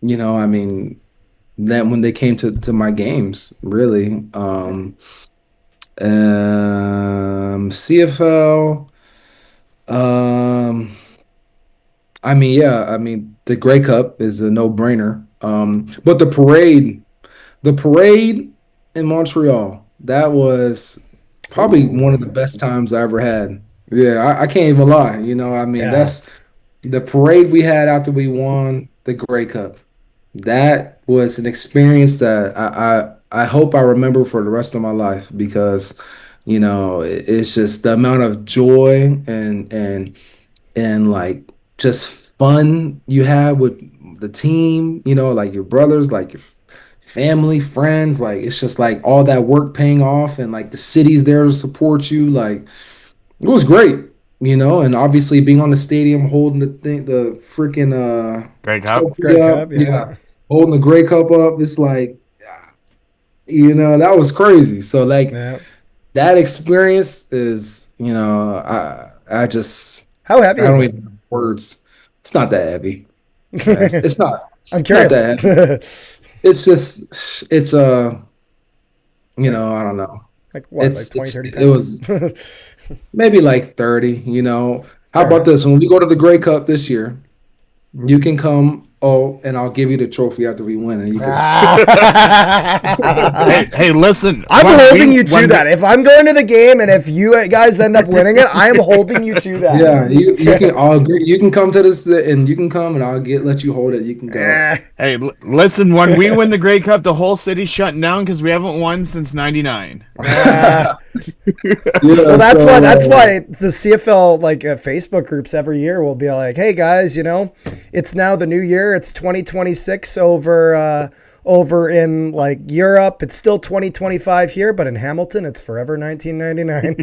I mean, that when they came to my games, really. CFL. Um, I mean, yeah, I mean, the Grey Cup is a no-brainer. But the parade in Montreal, that was probably one of the Ooh. best times I ever had. Yeah, I can't even lie. I mean, Yeah. that's the parade we had after we won the Grey Cup. That was an experience that I hope I remember for the rest of my life because, it's just the amount of joy and like just fun you have with the team, like your brothers, like your family, friends, like it's just like all that work paying off and like the city's there to support you. Like it was great, and obviously being on the stadium holding the freaking Greg Cup. trophy Grey up, Cup. yeah, Yeah. holding the Grey Cup up. It's like, that was crazy. So like Yeah. that experience is, I just How heavy I is don't it? even have words. It's not that heavy. I'm It's not curious. that heavy. It's just it's like I don't know. like 20, It's 30 it pounds? was maybe like 30. How Fair about enough. this? When we go to the Grey Cup this year, you can come, and I'll give you the trophy after we win, and you can Hey, listen. I'm holding you to that. If I'm going to the game and if you guys end up winning it, I am holding you to that. yeah, you can I'll agree. You can come to this and you can come and I'll let you hold it. You can go. Hey, listen. When we win the Grey Cup, the whole city's shutting down because we haven't won since '99. Uh, well, Yeah, that's so why the CFL Facebook groups every year will be like, "Hey guys, it's now the new year. It's 2026 over in like Europe. It's still 2025 here, but in Hamilton, it's forever 1999."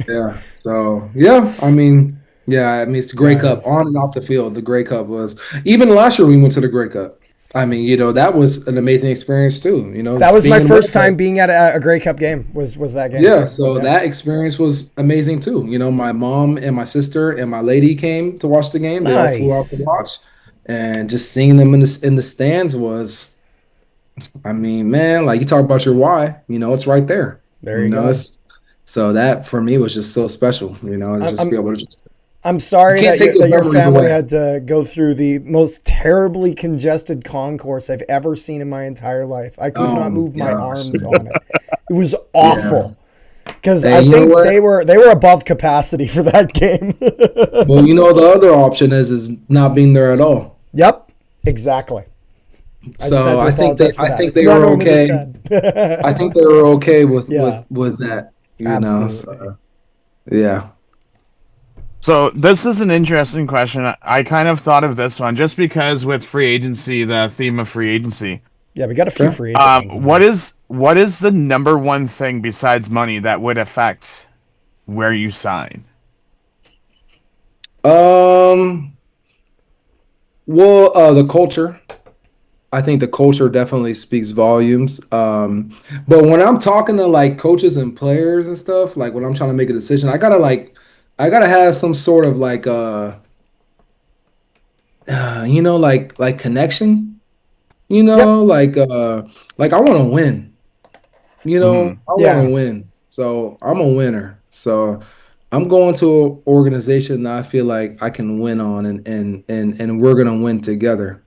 yeah. So yeah, I mean it's the Grey Cup Nice. on and off the field. The Grey Cup was even last year we went to the Grey Cup. I mean, that was an amazing experience too. That Just was my being in first time Winnipeg. being at a Grey Cup game. Was that game? Yeah, so Yeah. that experience was amazing too. My mom and my sister and my lady came to watch the game. They all flew out to Nice. watch, and just seeing them in the stands was, I mean, man, like you talk about your why, it's right there. There you go. It's so that for me was just so special. To just I'm be able to just I'm sorry can't take those that your memories family away. had to go through the most terribly congested concourse I've ever seen in my entire life. I could Oh not my move my gosh. arms on it. It was Yeah. awful because Hey, I you know think what? they were above capacity for that game. Well, the other option is not being there at all. Yep, exactly. I just had So to apologize for I that. think It's they not were normally this okay. bad. I think they were okay Yeah, with that, absolutely. So yeah. So this is an interesting question. I kind of thought of this one just because with free agency, the theme of free agency. Yeah, we got a few Okay. free agent ones in here. What is the number one thing besides money that would affect where you sign? Um, well, the culture. I think the culture definitely speaks volumes. But when I'm talking to like coaches and players and stuff, like when I'm trying to make a decision, I gotta have some sort of like like connection, Yep. like I want to win, Hmm. I want Yeah, to win. So I'm a winner. So I'm going to an organization that I feel like I can win on and we're gonna win together,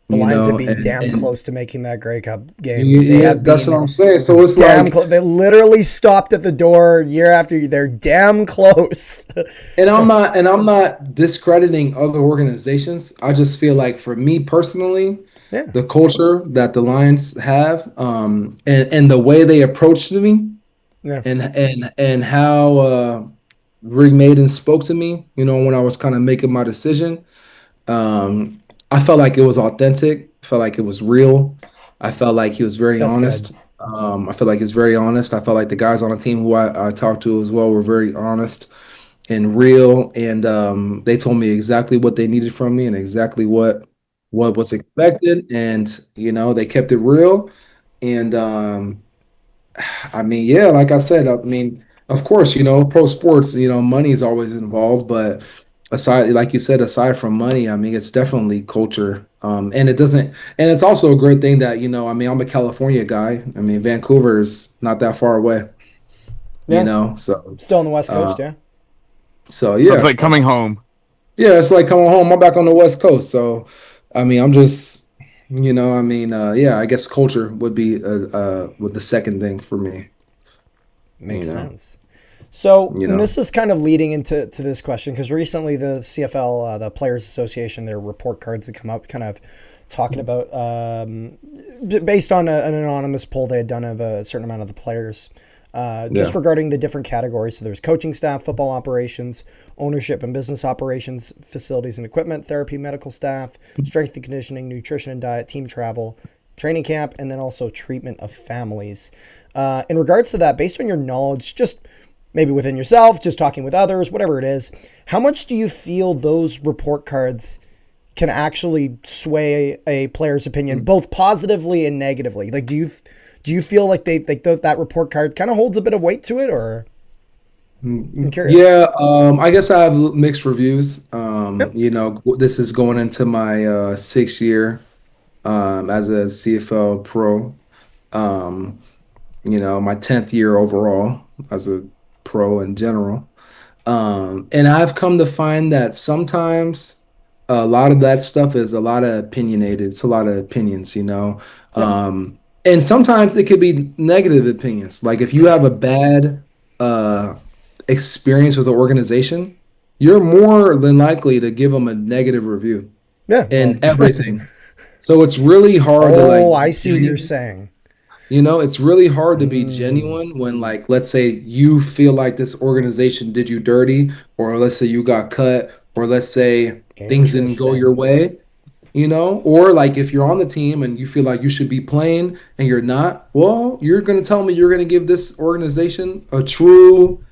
the Lions have been and damn close to making that Grey Cup game. They yeah, have that's what been I'm saying. So it's damn like, close. They literally stopped at the door year after year. They're damn close. and I'm not discrediting other organizations. I just feel like for me personally, Yeah, the culture that the Lions have, and the way they approached me, yeah, and how Rick Maiden spoke to me, when I was kind of making my decision. Um, I felt like it was authentic. I felt like it was real. I felt like he was very that's good. honest. I felt like he was very honest. I felt like the guys on the team who I talked to as well were very honest and real, and they told me exactly what they needed from me and exactly what was expected, and they kept it real. And I mean, yeah, like I said, I mean, of course, pro sports, money is always involved, but aside, like you said, aside from money, I mean, it's definitely culture. And it doesn't, and it's also a great thing that, I mean, I'm a California guy. I mean, Vancouver is not that far away, Yeah, so, still on the West uh, Coast. Yeah, so So yeah, it's like coming home. yeah, it's like coming home. I'm back on the West Coast, so I mean, I'm just, I mean, yeah, I guess culture would be with the second thing for me, you makes know, sense. So you and know. this is kind of leading into this question because recently the CFL, the Players Association, their report cards had come up, kind of talking about based on an anonymous poll they had done of a certain amount of the players. Just Yeah. regarding the different categories. So there's coaching staff, football operations, ownership and business operations, facilities and equipment, therapy, medical staff, strength and conditioning, nutrition and diet, team travel, training camp, and then also treatment of families. In regards to that, based on your knowledge, just maybe within yourself, just talking with others, whatever it is, how much do you feel those report cards can actually sway a player's opinion, both positively and negatively? Like, do you feel like that report card kind of holds a bit of weight to it, or I'm curious? Yeah, I guess I have mixed reviews. Yep. This is going into my sixth year as a CFL pro. Um, my 10th year overall as a pro in general. And I've come to find that sometimes a lot of that stuff is a lot of opinionated. It's a lot of opinions. Yep. And sometimes it could be negative opinions. Like if you have a bad uh, experience with the organization, you're more than likely to give them a negative review Yeah. Well. and everything. So it's really hard to Oh, like I be see what you're genuine. saying. It's really hard to be Mm, genuine when, like, let's say you feel like this organization did you dirty, or let's say you got cut, or let's say things didn't go your interesting. way, or like if you're on the team and you feel like you should be playing and you're not, well, you're going to tell me you're going to give this organization a true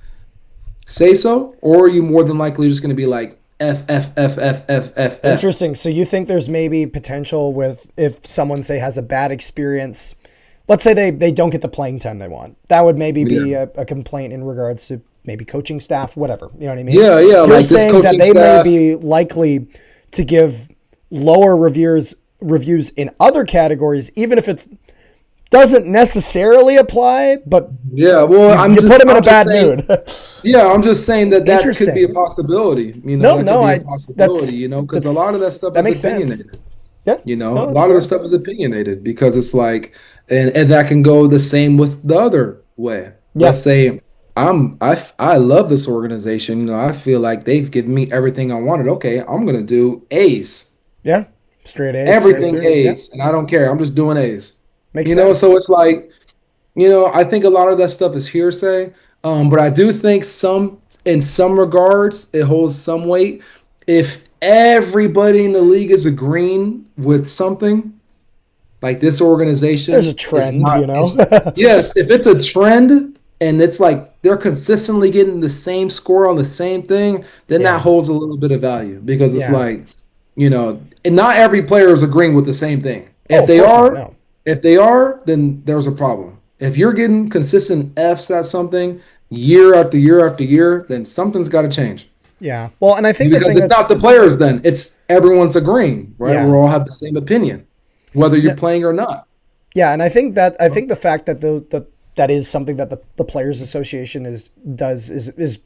say so, or are you more than likely just going to be like F, F, F, F, F, F, F? Interesting. So you think there's maybe potential with if someone say has a bad experience, let's say they don't get the playing time they want. That would maybe Yeah. be a complaint in regards to maybe coaching staff, whatever. You know what I mean? Yeah, yeah, You're like this saying that coaching they may staff. be likely to give lower reviews in other categories, even if it's doesn't necessarily apply, but Yeah, well, you put them in a I'm just bad saying. mood. Yeah, I'm just saying that that could be a Interesting. possibility. No, That could no, be a I possibility. Because a lot of that stuff that is makes sense. opinionated. Yeah, A no, that's lot of the fair. stuff is opinionated because it's like, and that can go the same with the other way. Yeah, Let's say I love this organization. I feel like they've given me everything I wanted. Okay, I'm gonna do A's, yeah, straight A's, straight everything through. Yeah, A's, and I don't care. I'm just doing A's. makes So sense. it's like, I think a lot of that stuff is hearsay. But I do think in some regards, it holds some weight. If everybody in the league is agreeing with something, like this There's a organization is trend, not, you know. is, yes, if it's a trend and it's like they're consistently getting the same score on the same thing, then that Yeah, holds a little bit of value because it's yeah. like, and not every player is agreeing with the same thing. Oh, of course not. No. If they are, then there's a problem. If you're getting consistent Fs at something year after year after year, then something's got to change. Yeah. Well, and I think the Because thing it's not that's the players then, it's everyone's agreeing, right? We yeah. all have the same opinion, whether you're No, playing or not. yeah, and I think the fact that that is something that the players association is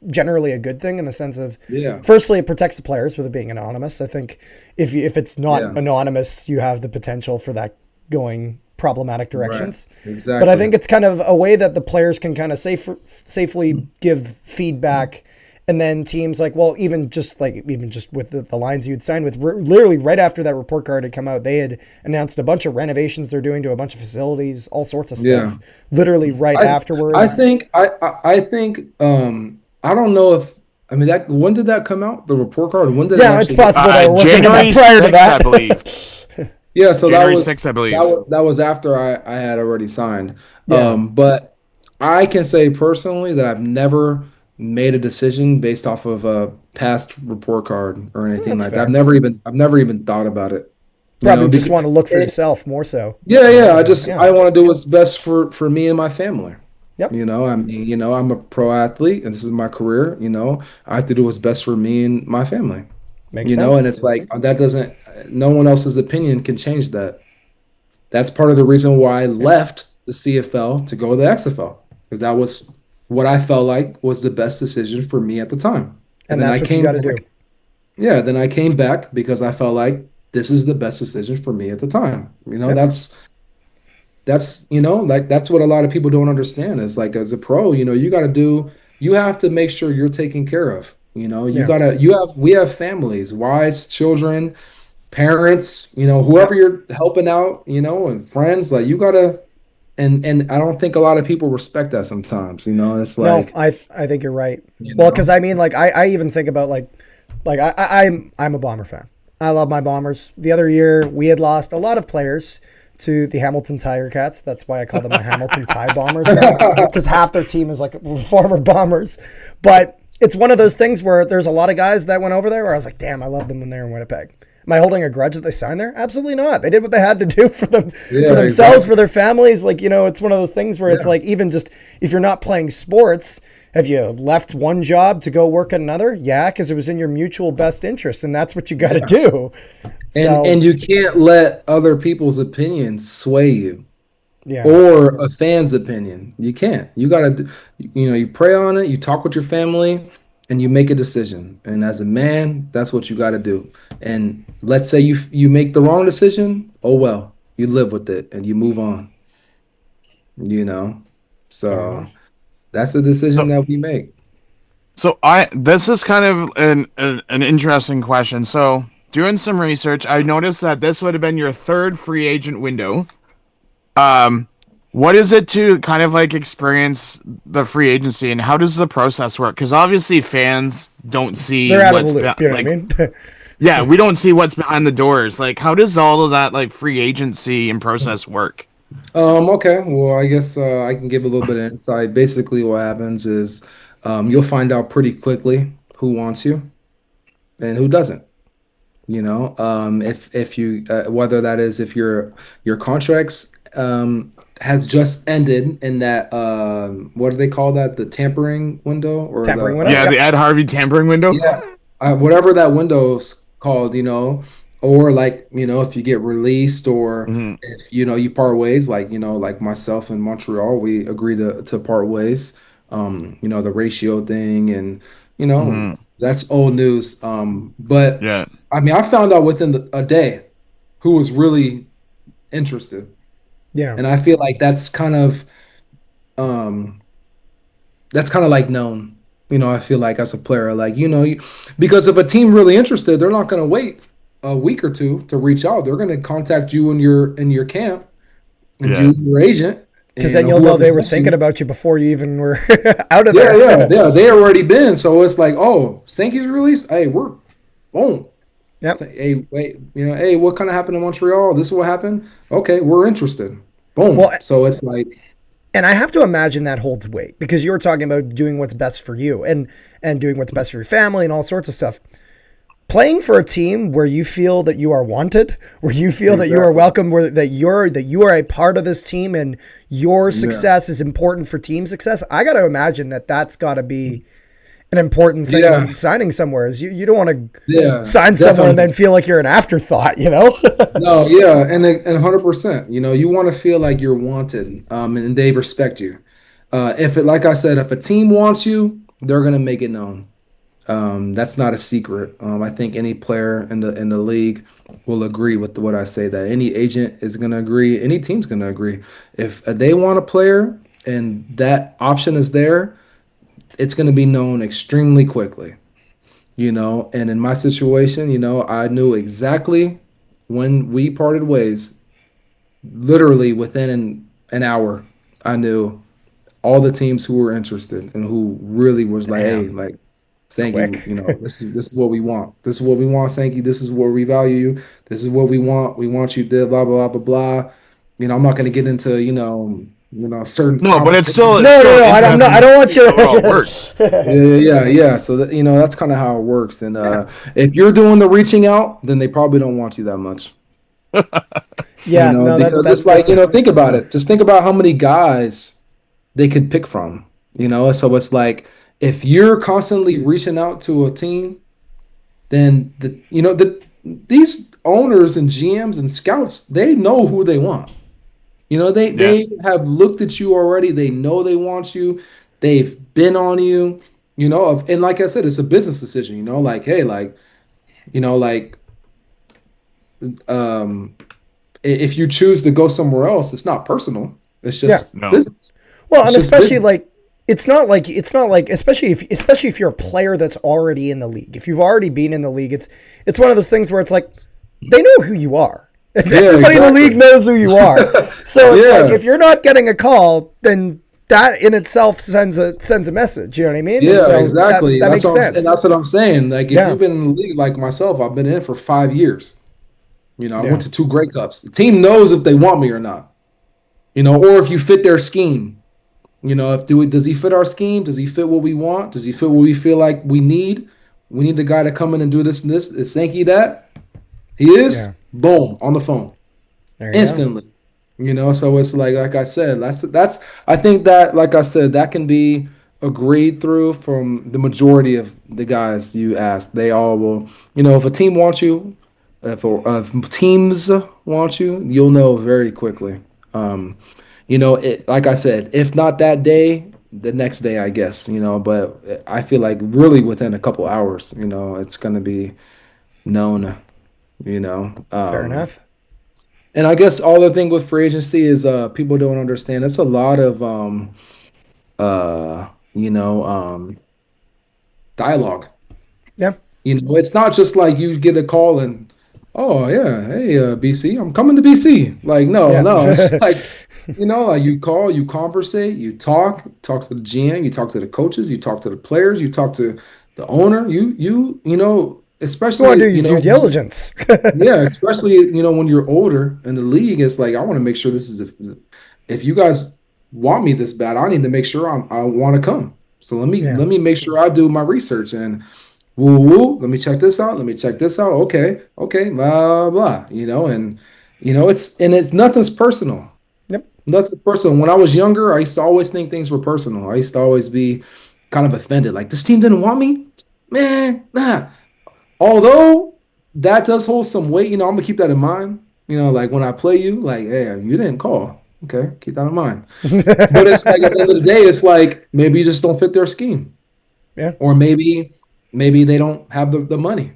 generally a good thing in the sense of Yeah, firstly it protects the players with it being anonymous. I think if it's not yeah, anonymous, you have the potential for that going problematic right, directions. But I exactly. think it's kind of a way that the players can kind of safely give feedback. And then teams like, well, even just with the lines you'd signed with, literally right after that report card had come out, they had announced a bunch of renovations they're doing to a bunch of facilities, all sorts of Yeah, stuff. Literally right I I afterwards. think I think I don't know if I mean that when did that come out? The report card. When did it Yeah, it's actually get? possible they were working on that January prior to 6th, I believe. that. Yeah, so that January was 6th, I that believe. was that was after I had already signed. Yeah, But I can say personally that I've never made a decision based off of a past report card or anything that's like that. fair. I've never even thought about it. Probably just Because want to look for it, yourself more so, yeah, I yeah, imagine. Yeah. I want to do what's best for me and my family. Yep. I mean, I'm a pro athlete and this is my career, I have to do what's best for me and my family. Makes And sense. it's like that doesn't no one else's opinion can change that. That's part of the reason why I Yeah. left the CFL to go to the XFL because that was what I felt like was the best decision for me at the time. And And then I that's what you came got to do. back. Yeah, then I came back because I felt like this is the best decision for me at the time. Yep. Like that's what a lot of people don't understand is like as a pro, you have to make sure you're taken care of. Yeah. We have families, wives, children, parents, whoever Yep. you're helping out, and friends, like you gotta, and I don't think a lot of people respect that sometimes, it's No, like, I think you're right. you Well, because know, I mean, like I even think about like I'm a Bomber fan. I love my Bombers. The other year we had lost a lot of players to the Hamilton Tiger Cats. That's why I call them the Hamilton Tie Bombers now, because half their team is like former Bombers. But it's one of those things where there's a lot of guys that went over there where I was like, damn, I love them when they were in Winnipeg. Am I holding a grudge that they signed there? Absolutely not. They did what they had to do for them, for yeah, themselves, for exactly. their families. Like, it's one of those things where it's Yeah. like, even just if you're not playing sports, have you left one job to go work at another? Yeah, because it was in your mutual best interest, and that's what you got to Yeah. do. And So, you can't let other people's opinions sway you yeah, or a fan's opinion. You can't. You gotta, you pray on it, you talk with your family, and you make a decision. And as a man, that's what you gotta do. And let's say you make the wrong decision, oh well, you live with it and you move on, you know. fair So enough. that's the decision So, that we make. so this is kind of an interesting question. So, doing some research, I noticed that this would have been your third free agent window. Um, what is it to kind of like experience the free agency, and how does the process work? Because obviously fans don't see They're out of the what's loop. You know what like, I mean? yeah, we don't see what's behind the doors. Like, how does all of that like free agency and process work? Okay, well, I guess I can give a little bit of insight. Basically, what happens is you'll find out pretty quickly who wants you and who doesn't. If you whether that is if your contracts has just ended in that what do they call that, the tampering window or the Tampering window. Yeah, the Yep. Ed Harvey tampering window. yeah, whatever that window's called, or like, if you get released, or Hmm. if, you part ways, like, like myself in Montreal, we agree to part ways. The ratio thing, and Hmm. that's old news. But Yeah. I mean, I found out within a day who was really interested. Yeah. And I feel like um that's kind of like known. I feel like as a player, like, because if a team really interested, they're not going to wait a week or two to reach out. They're going to contact you in your camp, and Yeah. you, your agent, Because and then you'll know whoever's they were with thinking you. about you before you even were out of Yeah, there. yeah, yeah. They already been. So it's like, oh, Sankey's released. Hey, we're boom. Yep. Say, hey, wait, hey, what kind of happened in Montreal? This is what happened. Okay, we're interested. Well, Boom. So it's like, and I have to imagine that holds weight because you were talking about doing what's best for you and doing what's best for your family and all sorts of stuff. Playing for a team where you feel that you are wanted, where you feel that you are exactly. welcome, where that you are a part of this team and your Yeah. success is important for team success. I got to imagine that that's got to be an important thing Yeah. about signing somewhere. Is you don't want to Yeah. sign somewhere and Definitely. then feel like you're an afterthought, you know? No, yeah, and 100%. You want to feel like you're wanted, and they respect you. If it, like I said, if a team wants you, they're gonna make it known. That's not a secret. I think any player in the league will agree with what I say. That any agent is gonna agree. Any team's gonna agree. If they want a player and that option is there, it's gonna be known extremely quickly. And in my situation, I knew exactly when we parted ways. Literally within an hour, I knew all the teams who were interested and who really was like, hey, Damn, like, Sankey, quick. this is what we want. This is what we want, Sankey. This is where we value you. This is what we want. We want you to blah blah blah blah blah. I'm not gonna get into, certain No, but it's No, no, still no. I interesting to don't want see how it all you works. Yeah, to. yeah, yeah. So that, that's kind of how it works. And Yeah, if you're doing the reaching out, then they probably don't want you that much. yeah. No, that Because it's that like, that's a think about it. Just think about how many guys they could pick from, So it's like, if you're constantly reaching out to a team, then these owners and GMs and scouts, they know who they want. They Yeah. they have looked at you already. They know they want you. They've been on you. And like I said, it's a business decision. Like, hey, like, like, um, if you choose to go somewhere else, it's not personal. It's yeah. just No. business. Well, It's and just especially business. like it's not like especially if you're a player that's already in the league. If you've already been in the league, it's one of those things where it's like they know who you are. Yeah, Everybody in the league exactly. knows who you are. So it's like Yeah, if you're not getting a call, then that in itself sends a message. You know what I mean? And yeah, so that exactly. that That's makes what and sense. that's what I'm saying. Like, if Yeah. you've been in the league like myself, I've been in it for 5 years. I Yeah. went to two Grey Cups. The team knows if they want me or not. Or if you fit their scheme. If does he fit our scheme? Does he fit what we want? Does he fit what we feel like we need? We need the guy to come in and do this and this. Is Sankey that? He Yeah. is. Boom, on the phone There you go. instantly. So it's like I said, that's I think that, like I said, that can be agreed through from the majority of the guys you ask. They all will, if a team wants you, if teams want you, you'll know very quickly. Like I said, if not that day, the next day, I guess, but I feel like really within a couple hours, it's gonna be known, you know. Fair Um, enough. and I guess all the thing with free agency is people don't understand. It's a lot of uh you know um dialogue. Yeah. It's not just like you get a call and, oh yeah, hey, BC, I'm coming to BC. Like, no, Yeah. no, it's like, like, you call, you conversate, you talk to the GM, you talk to the coaches, you talk to the players, you talk to the owner. You want to Especially, do your due diligence. yeah, especially, when you're older in the league, it's like, I want to make sure this is, if you guys want me this bad, I need to make sure I want to come. So let me Yeah. let me make sure I do my research, and woo woo, let me check this out. Let me check this out. Okay, okay, blah blah. And it's nothing's personal. Yep. Nothing personal. When I was younger, I used to always think things were personal. I used to always be kind of offended, like, this team didn't want me, man. Nah. Although that does hold some weight. I'm gonna keep that in mind. Like when I play you, like, hey, you didn't call. Okay, keep that in mind. But it's like at the end of the day, it's like maybe you just don't fit their scheme, Yeah. or maybe they don't have the money,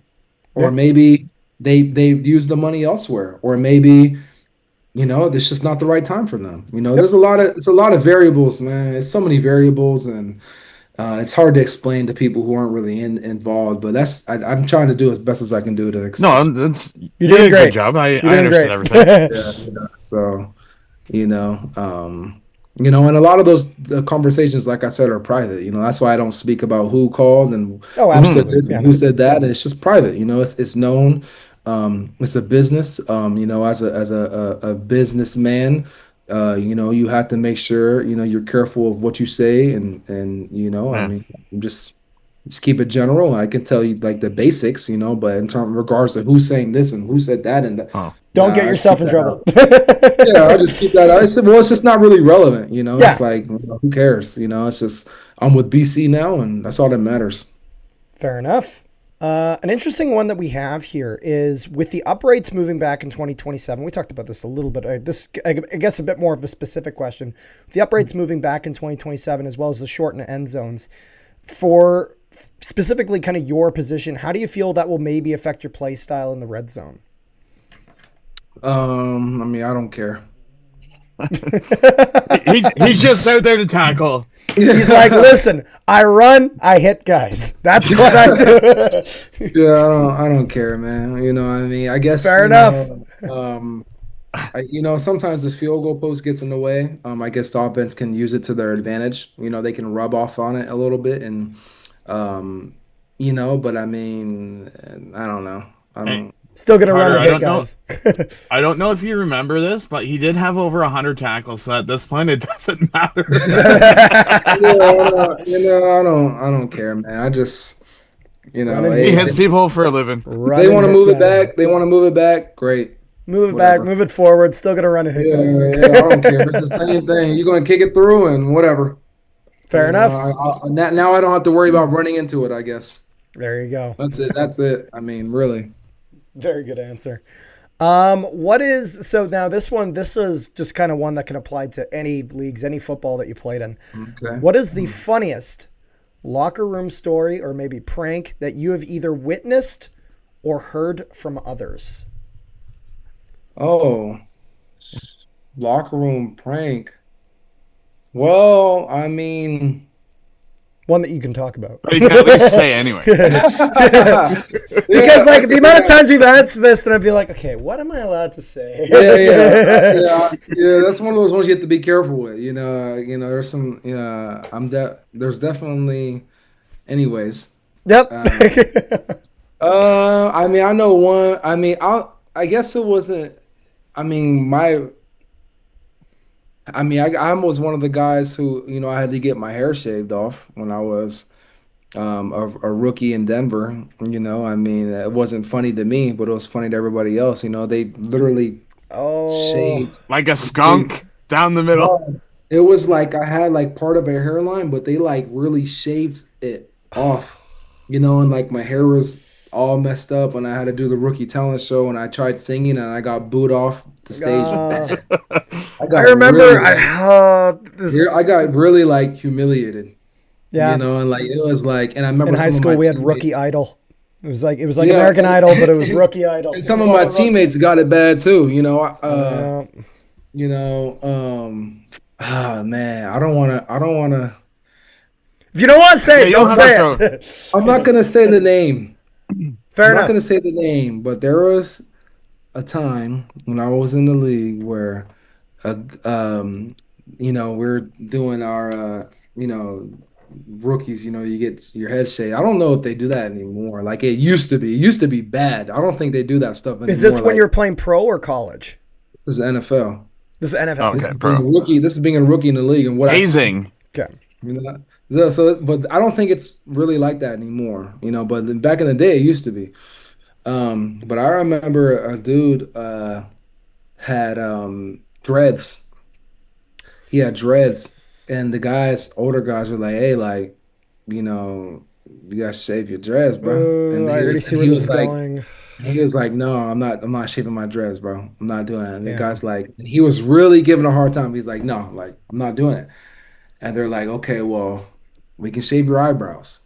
or Yeah. maybe they use the money elsewhere, or maybe it's just not the right time for them. Yep. It's a lot of variables, man. It's so many variables, and it's hard to explain to people who aren't really involved. But I'm trying to do as best as I can do to No, that's You're you did doing a good great. job. I You're I doing understood great. everything. yeah, so you know, and a lot of those conversations, like I said, are private. That's why I don't speak about who called and Oh, who said Mhm. absolutely. this and Yeah. who said that. And it's just private. It's known. It's a business. As a businessman, you have to make sure you're careful of what you say, and I Yeah. mean, just keep it general. I can tell you like the basics, but in terms regards to who's saying this and who said that, and Oh. Don't get nah, I just keep yourself in that trouble. out. Yeah, I'll just keep that out. Well, it's just not really relevant. It's Yeah. like, who cares? It's just I'm with BC now, and that's all that matters. Fair enough. An interesting one that we have here is with the uprights moving back in 2027. We talked about this a little bit. I guess, a bit more of a specific question. The uprights moving back in 2027, as well as the short and end zones, for specifically kind of your position, how do you feel that will maybe affect your play style in the red zone? I mean, I don't care. He's just out there to tackle. He's like, listen, I run, I hit guys. That's what I do. Yeah, I don't care, man. I mean, I guess, Fair enough. sometimes the field goal post gets in the way. I guess the offense can use it to their advantage. They can rub off on it a little bit, and um, but I mean, I don't know. I Hey, don't. Still gonna run Carter, and I hit don't know. guys. I don't know if you remember this, but he did have over 100 tackles. So at this point, it doesn't matter. Yeah, I don't care, man. I just, Run and He hit hey, hits guys. people for a living. if Run they and want to hit move it guys. back, they want to move it back, great, Move it back, whatever. move it forward. Still gonna run and hit Yeah, guys. yeah, I don't care. It's the same thing. You're going to kick it through and whatever. Fair enough. Now I don't have to worry about running into it, I guess. There you go. That's it. That's it. I mean, really. Very good answer. What is so now this one? This is just kind of one that can apply to any leagues, any football that you played in. Okay. What is the funniest locker room story or maybe prank that you have either witnessed or heard from others? Oh, locker room prank. Well, I mean, One that you can talk about. But you can at least say anyway. yeah, Because like the amount of yeah. times we've answered this, then I'd be like, okay, what am I allowed to say? Yeah. That's one of those ones you have to be careful with. There's some. There's definitely. Anyways, Yep. uh, I mean, I know one. I mean, I guess it wasn't. I mean, I was one of the guys who, I had to get my hair shaved off when I was a rookie in Denver. I mean, it wasn't funny to me, but it was funny to everybody else. They literally Oh, shaved. Like a They, skunk down the middle. no, it was like I had like part of a hairline, but they like really shaved it off. And like my hair was all messed up, and I had to do the rookie talent show, and I tried singing, and I got booed off the stage uh, bad. I I got remember. really like This. I got really like humiliated, Yeah, and like it was like, and I in remember high some of school my we had Rookie teammates, Idol. It was like yeah, American Idol, but it was Rookie Idol. and some of Oh, my rookie. teammates got it bad too. Yeah. You know, man, I don't wanna. If you don't want to say Yeah, it, you don't don't have to say throw. it. I'm not gonna say the name. I'm Fair not enough. gonna say the name, but there was a time when I was in the league where, uh, um, we're doing our, rookies. You get your head shaved. I don't know if they do that anymore. Like it used to be. It used to be bad. I don't think they do that stuff Is this anymore. when Like you're playing pro or college? this is NFL. This is NFL. This Okay, is being a bro. rookie. This is being a rookie in the league, and what I've seen. Hazing. Okay. But I don't think it's really like that anymore. But back in the day, it used to be. But I remember a dude had dreads. He had dreads, and the older guys were like, "Hey, like, you know, you gotta shave your dreads, bro." And I he already was, see and where he this was is like, going. He was like, "No, I'm not shaving my dreads, bro. I'm not doing it." And the Yeah. guy's like, and he was really giving a hard time. He's like, "No, like I'm not doing it." And they're like, "Okay, well, we can shave your eyebrows."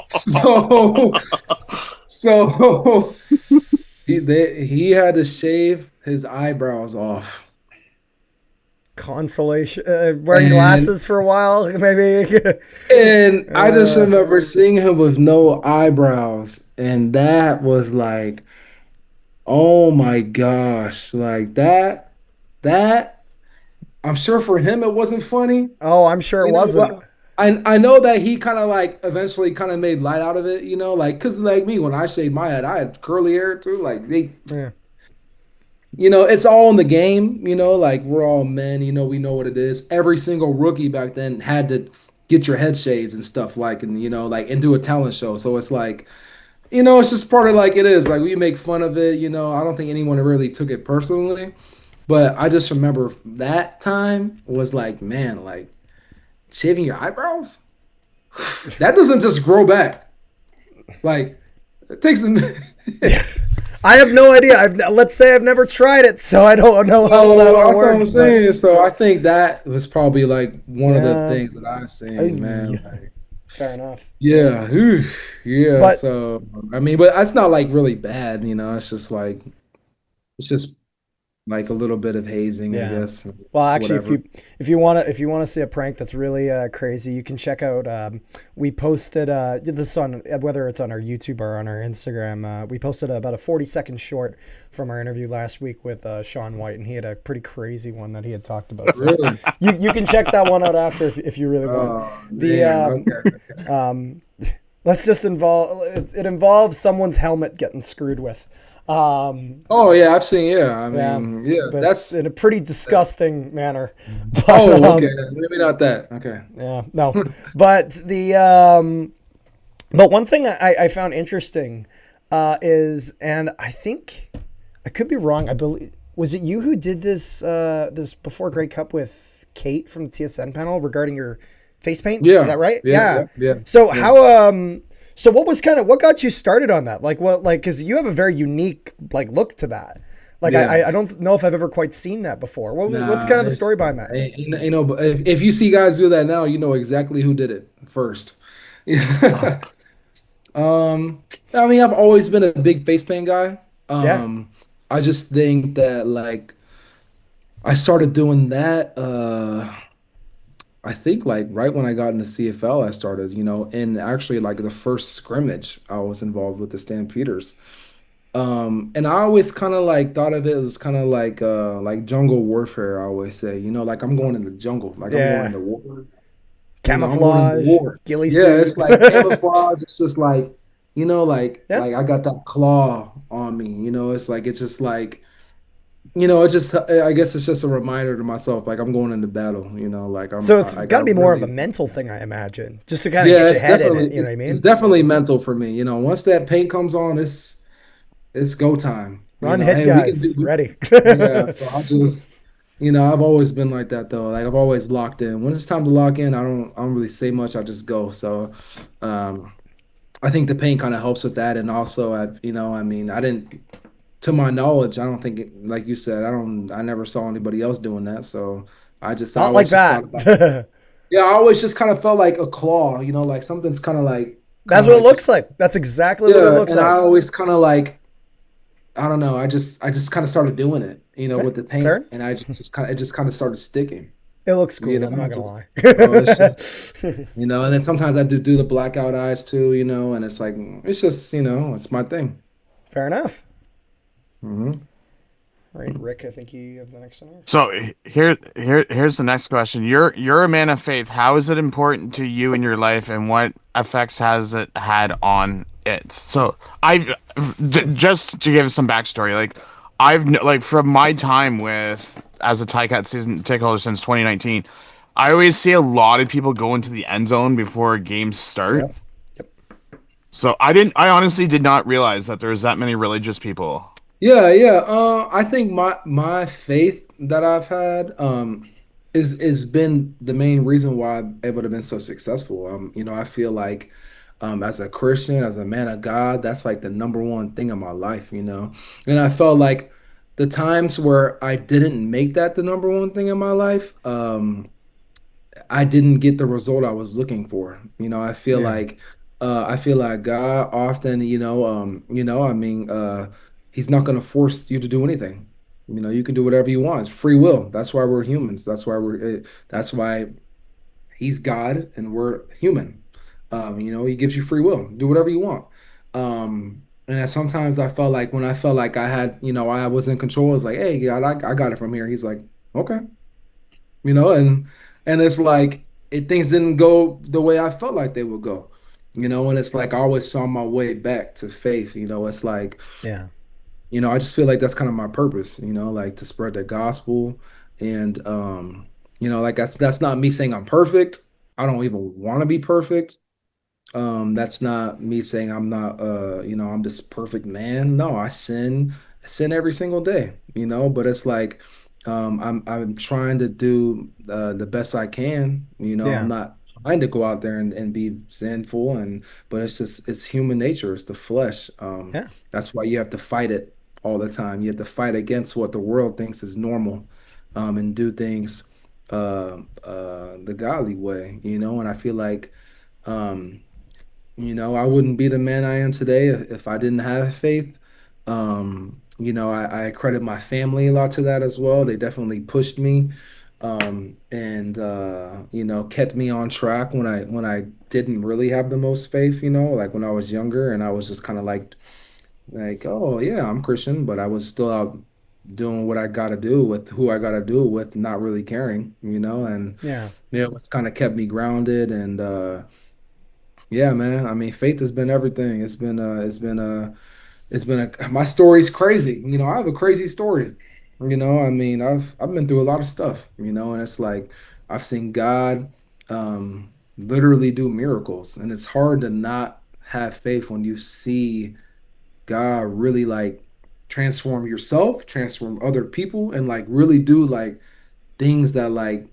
So, so he had to shave his eyebrows off. Consolation. Wearing And glasses for a while, maybe. and I just uh, remember seeing him with no eyebrows, and that was like, oh my gosh, like that I'm sure for him it wasn't funny, oh, I'm sure it wasn't. but I know that he kind of like eventually kind of made light out of it, like because like me when I shaved my head, I had curly hair too. Like Yeah. it's all in the game, like we're all men, we know what it is. Every single rookie back then had to get your head shaved and stuff like, and like and do a talent show. So it's like, it's just part of like it is. Like we make fun of it, I don't think anyone really took it personally. But I just remember that time was like, man, like shaving your eyebrows? That doesn't just grow back. Like it takes a minute. Yeah. I have no idea. Let's say I've never tried it, so I don't know how that So all that's what I'm works. But saying. So I think that was probably like one of the yeah, things that I've seen, ay, man. Like, fair enough. yeah, whew, yeah. But So I mean, but it's not like really bad, It's just like it's just like a little bit of hazing, I yeah. guess. Well, It's actually, whatever. if you wanna see a prank that's really crazy, you can check out. We posted this on whether it's on our YouTube or on our Instagram. We posted about a 40-second short from our interview last week with Sean White, and he had a pretty crazy one that he had talked about. So Really? you can check that one out after if you really want. Oh The man. Okay. um, let's just involve it involves someone's helmet getting screwed with. Oh yeah, I've seen. Yeah, I Yeah, mean, yeah, but that's. in a pretty disgusting manner. But Oh, okay. Maybe not that. Okay. yeah, no. But but one thing I found interesting is, and I think I could be wrong. I believe was it you who did this before Grey Cup with Kate from the TSN panel regarding your face paint? Is Yeah. that right? Yeah. Yeah. Yeah. Yeah. So Yeah. so what was what got you started on that? Like what like because you have a very unique like look to that. Like Yeah. I don't know if I've ever quite seen that before. What's Nah, kind of the it's story behind that? but if you see guys do that now, you know exactly who did it first. Um, I mean, I've always been a big face paint guy. Yeah. I just think that like I started doing that. I think like right when I got into CFL, I started, and actually like the first scrimmage, I was involved with the Stampeders. And I always kind of like thought of it as kind of like jungle warfare, I always say, like I'm going in the jungle, like I'm going Yeah. into war, I'm going into Camouflage, war. ghillie Yeah, it's suit. like camouflage. It's just like, Yeah. like I got that claw on me, it's like it's just like, it just I guess it's just a reminder to myself, like I'm going into battle, like So it's like I got to be more of a really. mental thing, I imagine, just to kind of Yeah, get your it's head in it. definitely You know what it's, I it's mean? definitely mental for me. Once that paint comes on, it's go time. Run, hit, Hey, we can guys, do. ready. Yeah, so I just, I've always been like that though. Like I've always locked in. When it's time to lock in, I don't really say much. I just go. So, um, I think the paint kind of helps with that, and also I mean, I didn't, to my knowledge, I don't think, like you said, I never saw anybody else doing that. So I Not like always just thought that. about, yeah, I always just kind of felt like a claw, like something's That's kind of what it like looks just, like. That's exactly what it yeah, looks and I like. always kind of like. I don't know. I just kind of started doing it, Yeah, with the fair paint, and enough. I just kind of it just kind of started sticking, It looks cool. I'm not gonna just lie. it's just and then sometimes I do the blackout eyes too, and it's like it's just it's my thing. Fair enough. Hmm. All right, Rick. I think you have the next one here. So here's the next question. You're a man of faith. How is it important to you in your life, and what effects has it had on it? So just to give some backstory, like like from my time with as a Ticat season ticket holder since 2019, I always see a lot of people go into the end zone before games start. Yeah. Yep. So I honestly did not realize that there's that many religious people. Yeah, yeah. I think my faith that I've had is been the main reason why I'm able to been so successful. I feel like As a Christian, as a man of God, that's like the number one thing in my life, you know. And I felt like the times where I didn't make that the number one thing in my life, I didn't get the result I was looking for. You know, Yeah. I feel like God often, I mean, he's not going to force you to do anything. You know, you can do whatever you want. It's free will. That's why we're humans. That's why he's God and we're human. He gives you free will. Do whatever you want. And sometimes I felt like when I felt like I had, I was in control, I was like, hey, God, I got it from here. He's like, okay, and it's like things didn't go the way I felt like they would go, and it's like I always saw my way back to faith. It's like, Yeah. I just feel like that's kind of my purpose, like to spread the gospel. And like that's not me saying I'm perfect. I don't even want to be perfect. That's not me saying I'm not I'm this perfect man. No, I sin every single day, but it's like I'm trying to do the best I can, I'm Yeah. not trying to go out there and be sinful, but it's human nature, it's the flesh. Yeah. That's why you have to fight it all the time. You have to fight against what the world thinks is normal, and do things the godly way, and I feel like um I wouldn't be the man I am today if I didn't have faith. I credit my family a lot to that as well. They definitely pushed me, and kept me on track when I didn't really have the most faith, like when I was younger and I was just kind of like, oh yeah, I'm Christian, but I was still out doing what I gotta do with who I gotta do it with, not really caring, and Yeah. yeah, it's kind of kept me grounded. And yeah, man. I mean, faith has been everything. My story's crazy. I have a crazy story. I mean, I've been through a lot of stuff, and it's like I've seen God literally do miracles. And it's hard to not have faith when you see God really like transform yourself, transform other people, and like really do like things that like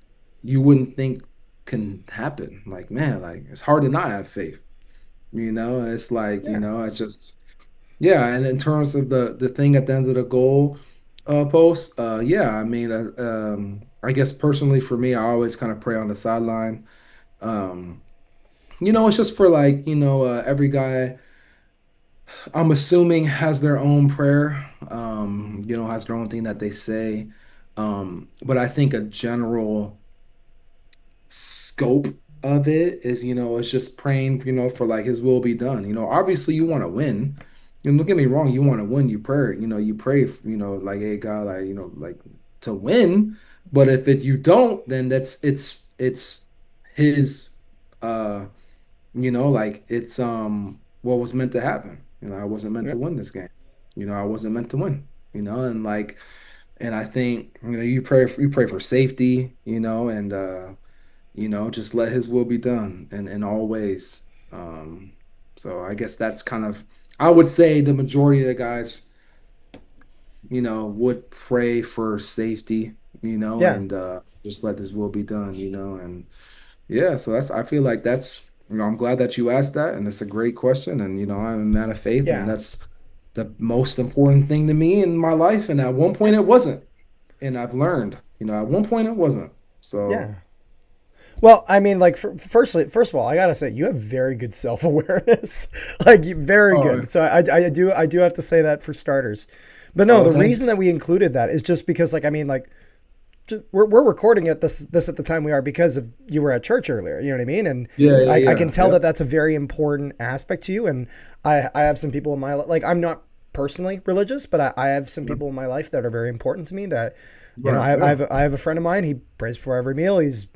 you wouldn't think can happen. Like, man, like it's hard to not have faith. It's like, Yeah. it's just, yeah. And in terms of the thing at the end of the goal post, yeah, I mean, I guess personally for me, I always kind of pray on the sideline. Um, it's just for like, every guy, I'm assuming has their own prayer, has their own thing that they say. But I think a general scope of it is, it's just praying, for like his will be done. Obviously you want to win. And don't get me wrong, you want to win. You pray, like, hey God, like, like to win. But if you don't, then it's his uh like it's what was meant to happen. I wasn't meant Yeah. to win this game. I wasn't meant to win, and like and I think, you pray for safety, and just let his will be done in all ways. Um, so I guess that's kind of, I would say the majority of the guys, would pray for safety, Yeah. and just let his will be done, and yeah, so I feel like that's, I'm glad that you asked that, and it's a great question, and I'm a man of faith, and Yeah. that's the most important thing to me in my life, and at one point it wasn't, and I've learned, at one point it wasn't, so. Yeah. Well, I mean, like, first of all, I gotta say you have very good self awareness, like very Oh, good. So I do have to say that for starters. But no, oh, the thank reason that we included that is just because, like, I mean, like, we're recording it this at the time we are because of you were at church earlier. You know what I mean? And Yeah, yeah, I yeah. can tell that Yep. that's a very important aspect to you. And I have some people in my like I'm not personally religious, but I have some Yep. people in my life that are very important to me. That Right. Yeah. I have a friend of mine. He prays before every meal. He's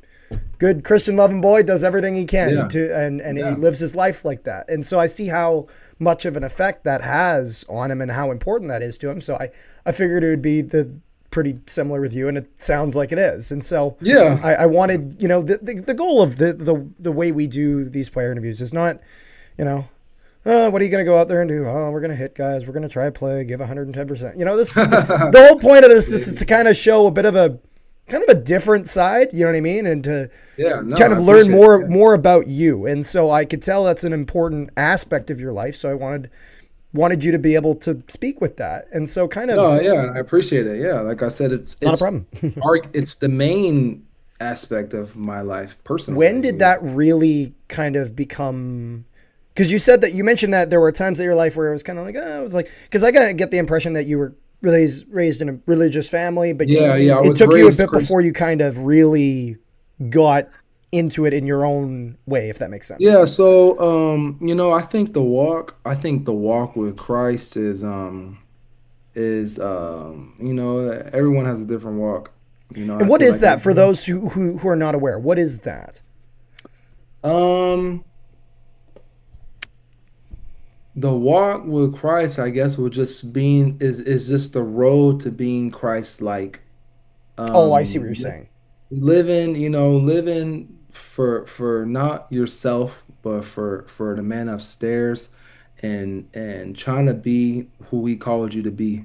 good Christian loving boy, does everything he can Yeah. to and he Yeah. lives his life like that. And so I see how much of an effect that has on him and how important that is to him. So I figured it would be the pretty similar with you, and it sounds like it is. And so Yeah. I wanted, the goal of the way we do these player interviews is not, you know, what are you going to go out there and do? Oh, we're going to hit guys. We're going to try play, give 110%. This the whole point of this is to kind of show a bit of a kind of a different side, you know what I mean? And to Yeah, no, kind I of learn appreciate it. more about you. And so I could tell that's an important aspect of your life. So I wanted you to be able to speak with that. And so kind of No, yeah, and I appreciate it. Yeah, like I said, not a problem. it's the main aspect of my life When personally. did that really kind of become, because you said that you mentioned that there were times in your life where it was kind of like, oh, it was like, because I kind of get the impression that you were raised in a religious family, but Yeah, yeah, I it was took you a raised bit before Christian. you kind of really got into it in your own way, if that makes sense. Yeah, so I think the walk with Christ everyone has a different walk. And I what feel is like that for everyone those who are not aware? What is that? um the walk with Christ, I guess, will just being is just the road to being Christ like. Oh, I see what you're Um saying. living for not yourself, but for the man upstairs, and trying to be who he called you to be,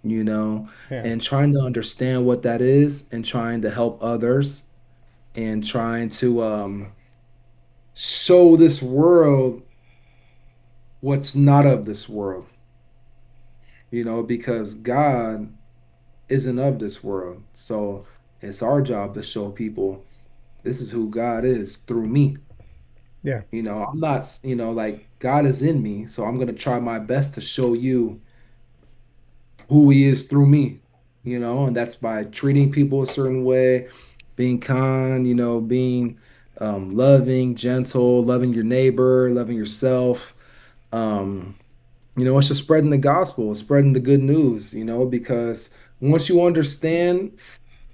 you know, Yeah. and trying to understand what that is, and trying to help others, and trying to show this world what's not of this world, because God isn't of this world. So it's our job to show people this is who God is through me. Yeah. I'm not, like God is in me, so I'm gonna try my best to show you who He is through me, and that's by treating people a certain way, being kind, being loving, gentle, loving your neighbor, loving yourself. Um, it's just spreading the gospel, spreading the good news, because once you understand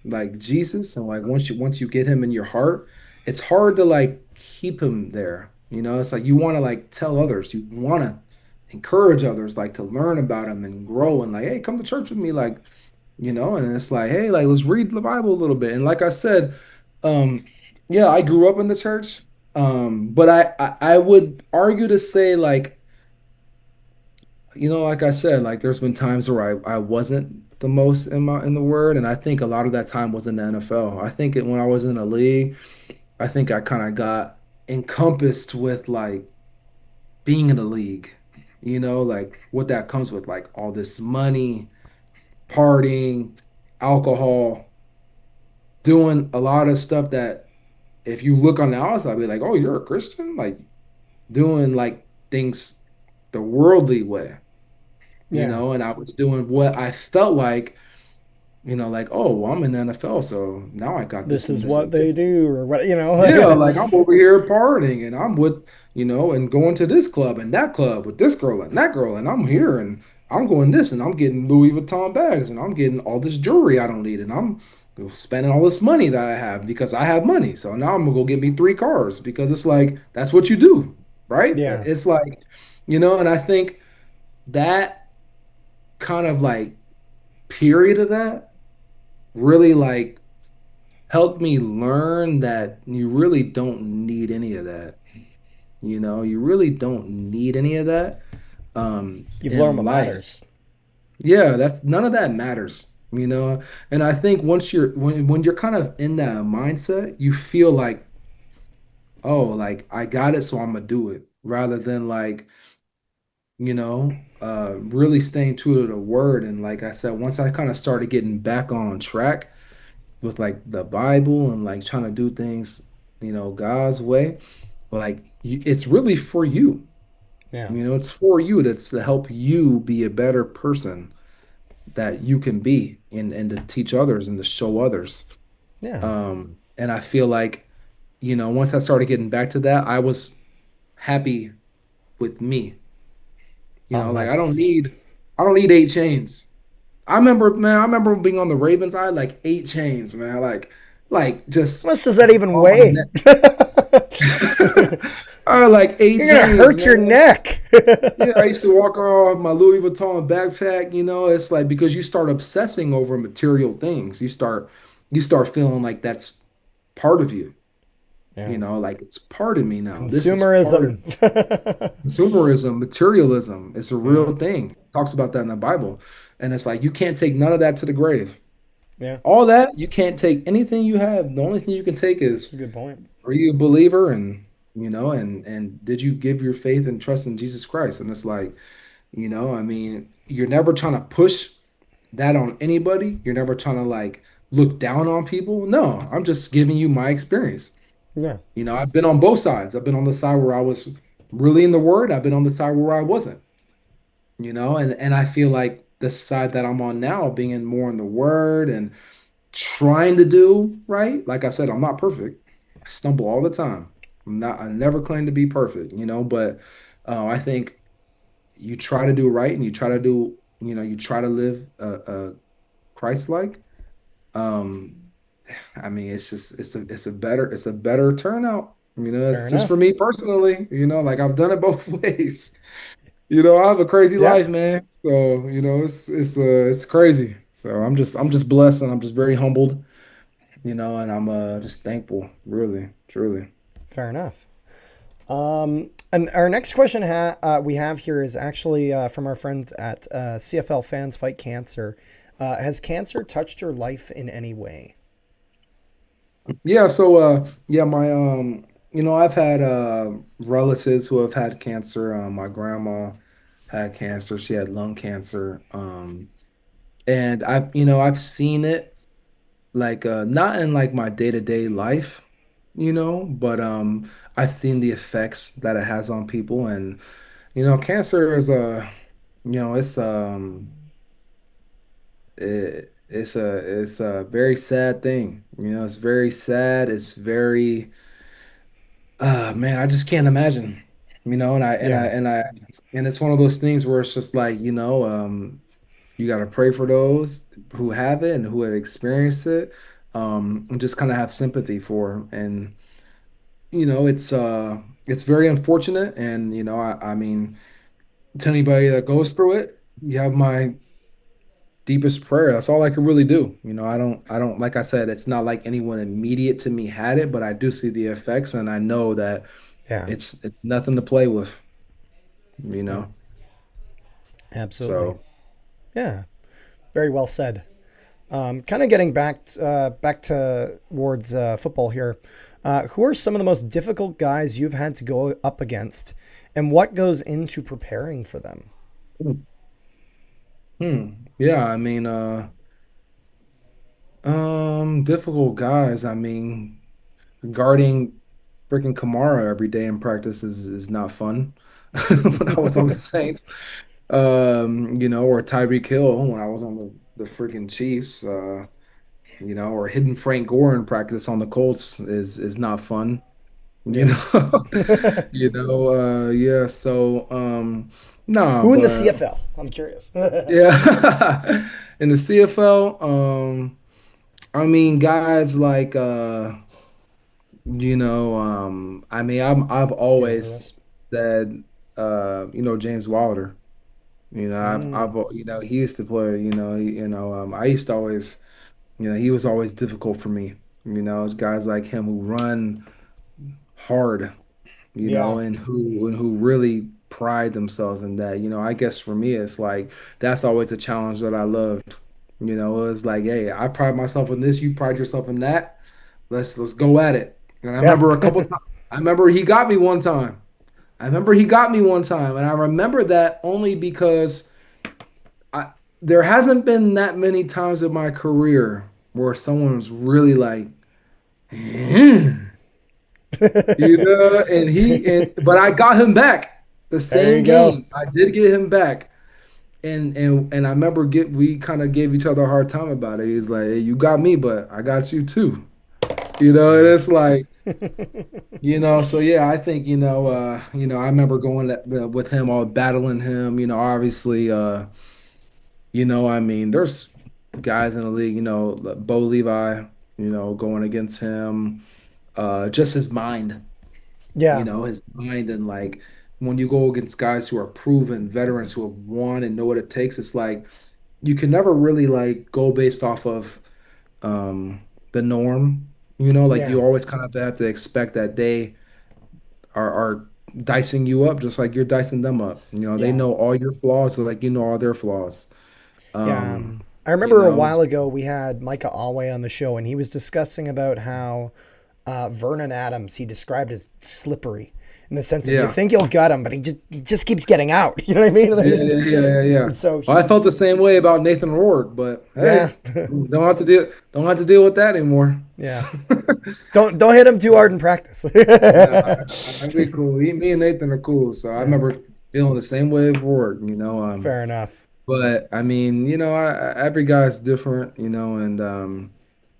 like Jesus, and like once you get him in your heart, it's hard to like keep him there. It's like you want to like tell others, you want to encourage others like to learn about him and grow, and like, hey, come to church with me, like, and it's like, hey, like let's read the Bible a little bit. And like I said, um yeah, I grew up in the church, but I would argue to say like, like I said, like there's been times where I wasn't the most in the word, and I think a lot of that time was in the NFL. I think when I was in the league, I think I kind of got encompassed with like being in the league, like what that comes with, like all this money, partying, alcohol, doing a lot of stuff that if you look on the outside, be like, oh, you're a Christian, like doing like things the worldly way, Yeah. and I was doing what I felt like, like, oh, well, I'm in the NFL, so now I got This this and is this what and they this. do, or what, Yeah, like I'm over here partying, and I'm with, and going to this club and that club with this girl and that girl, and I'm here and I'm going this, and I'm getting Louis Vuitton bags, and I'm getting all this jewelry I don't need, and I'm spending all this money that I have because I have money. So now I'm gonna go get me 3 cars because it's like that's what you do, right? yeah. It's like, and I think that kind of like period of that really like helped me learn that you really don't need any of that. You really don't need any of that You've learned in what life. matters. Yeah, that's none of that matters. And I think once when you're kind of in that mindset, you feel like, oh, like I got it, so I'm gonna do it, rather than like, really staying true to the word. And like I said, once I kind of started getting back on track with like the Bible and like trying to do things, God's way, like it's really for you. Yeah. It's for you. That's to help you be a better person that you can be, and to teach others and to show others. Yeah. And I feel like, once I started getting back to that, I was happy with me. Oh, Like that's. I don't need 8 chains. I remember being on the Ravens. I had like 8 chains, man. Like How just much does that even on my weigh? neck. I had like eight You're gonna chains, hurt your man. neck. Yeah, I used to walk around with my Louis Vuitton backpack. It's like because you start obsessing over material things, you start feeling like that's part of you. Yeah. Like it's part of me now. This is part of Consumerism. consumerism, materialism. It's a yeah. real thing. It talks about that in the Bible, and it's like you can't take none of that to the grave. Yeah, All that, you can't take anything you have. The only thing you can take that's a is, good point. are you a believer? And, and did you give your faith and trust in Jesus Christ? And it's like, I mean, you're never trying to push that on anybody. You're never trying to like look down on people. No, I'm just giving you my experience. Yeah, I've been on both sides. I've been on the side where I was really in the word. I've been on the side where I wasn't, and I feel like the side that I'm on now, being in more in the word and trying to do right. Like I said, I'm not perfect. I stumble all the time. I never claim to be perfect, but I think you try to do right and you try to do, you try to live Christ-like. Um, I mean, it's a better turnout. fair It's just for enough. me personally, like I've done it both ways. I have a crazy Yeah, life, man. So, it's crazy. So I'm just blessed and I'm just very humbled, and I'm just thankful, really, truly. fair enough. And our next question we have here is actually from our friends at CFL Fans Fight Cancer. Has cancer touched your life in any way? Yeah, so yeah, my I've had relatives who have had cancer. My grandma had cancer. She had lung cancer. And I've seen it like not in like my day-to-day life, but I've seen the effects that it has on people. And cancer is it's a very sad thing. It's very sad. It's very man, I just can't imagine. Yeah, And it's one of those things where it's just like, you got to pray for those who have it and who have experienced it, and just kind of have sympathy for. And it's very unfortunate. And I mean, to anybody that goes through it, you have my deepest prayer. That's all I can really do. I don't, like I said, it's not like anyone immediate to me had it, but I do see the effects, and I know that yeah, it's nothing to play with, you yeah, know. absolutely. So. Yeah, very well said. Kind of getting back towards football here. Who are some of the most difficult guys you've had to go up against, and what goes into preparing for them? Yeah, I mean, difficult guys. I mean, guarding freaking Kamara every day in practice is not fun. When I was on the Saints, or Tyreek Hill when I was on the freaking Chiefs, or hitting Frank Gore in practice on the Colts is not fun. You Yeah. know, yeah. So, nah, Who in the but CFL? I'm curious. yeah, in the CFL, I mean, guys like I mean, I've David always Lewis. said James Wilder. Mm, He used to play, I used to always, he was always difficult for me. It's guys like him who run hard, yeah, and who really pride themselves in that. I guess for me, it's like that's always a challenge that I loved. It's like, hey, I pride myself in this, you pride yourself in that. Let's go at it. And I yeah, remember a couple times. I remember he got me one time. And I remember that only because I there hasn't been that many times in my career where someone's really like, but I got him back the there you same go. game. I did get him back. And I remember we kind of gave each other a hard time about it. He's like, hey, you got me, but I got you too. And Yeah, it's like, so yeah, I think, I remember going with him, all battling him, obviously, I mean, there's guys in the league, like Bo Levi, going against him, just his mind, yeah, and like when you go against guys who are proven veterans who have won and know what it takes, it's like you can never really like go based off of the norm, like yeah, you always kind of have to expect that they are dicing you up just like you're dicing them up. They yeah, know all your flaws, so like all their flaws. yeah. Um, I you remember a know. while ago we had Micah Alway on the show, and he was discussing about how Vernon Adams he described as slippery in the sense of you Yeah. think you'll gut him, but he just keeps getting out. You know what I mean? Yeah, yeah, yeah, yeah, yeah. And so Well, I felt he the same way about Nathan Rourke, but yeah hey, don't have to deal with that anymore. yeah don't hit him too hard in practice. Nah, I'd be cool. Me and Nathan are cool, so I Yeah, remember feeling the same way with Rourke, fair enough. But I mean, every guy's different, and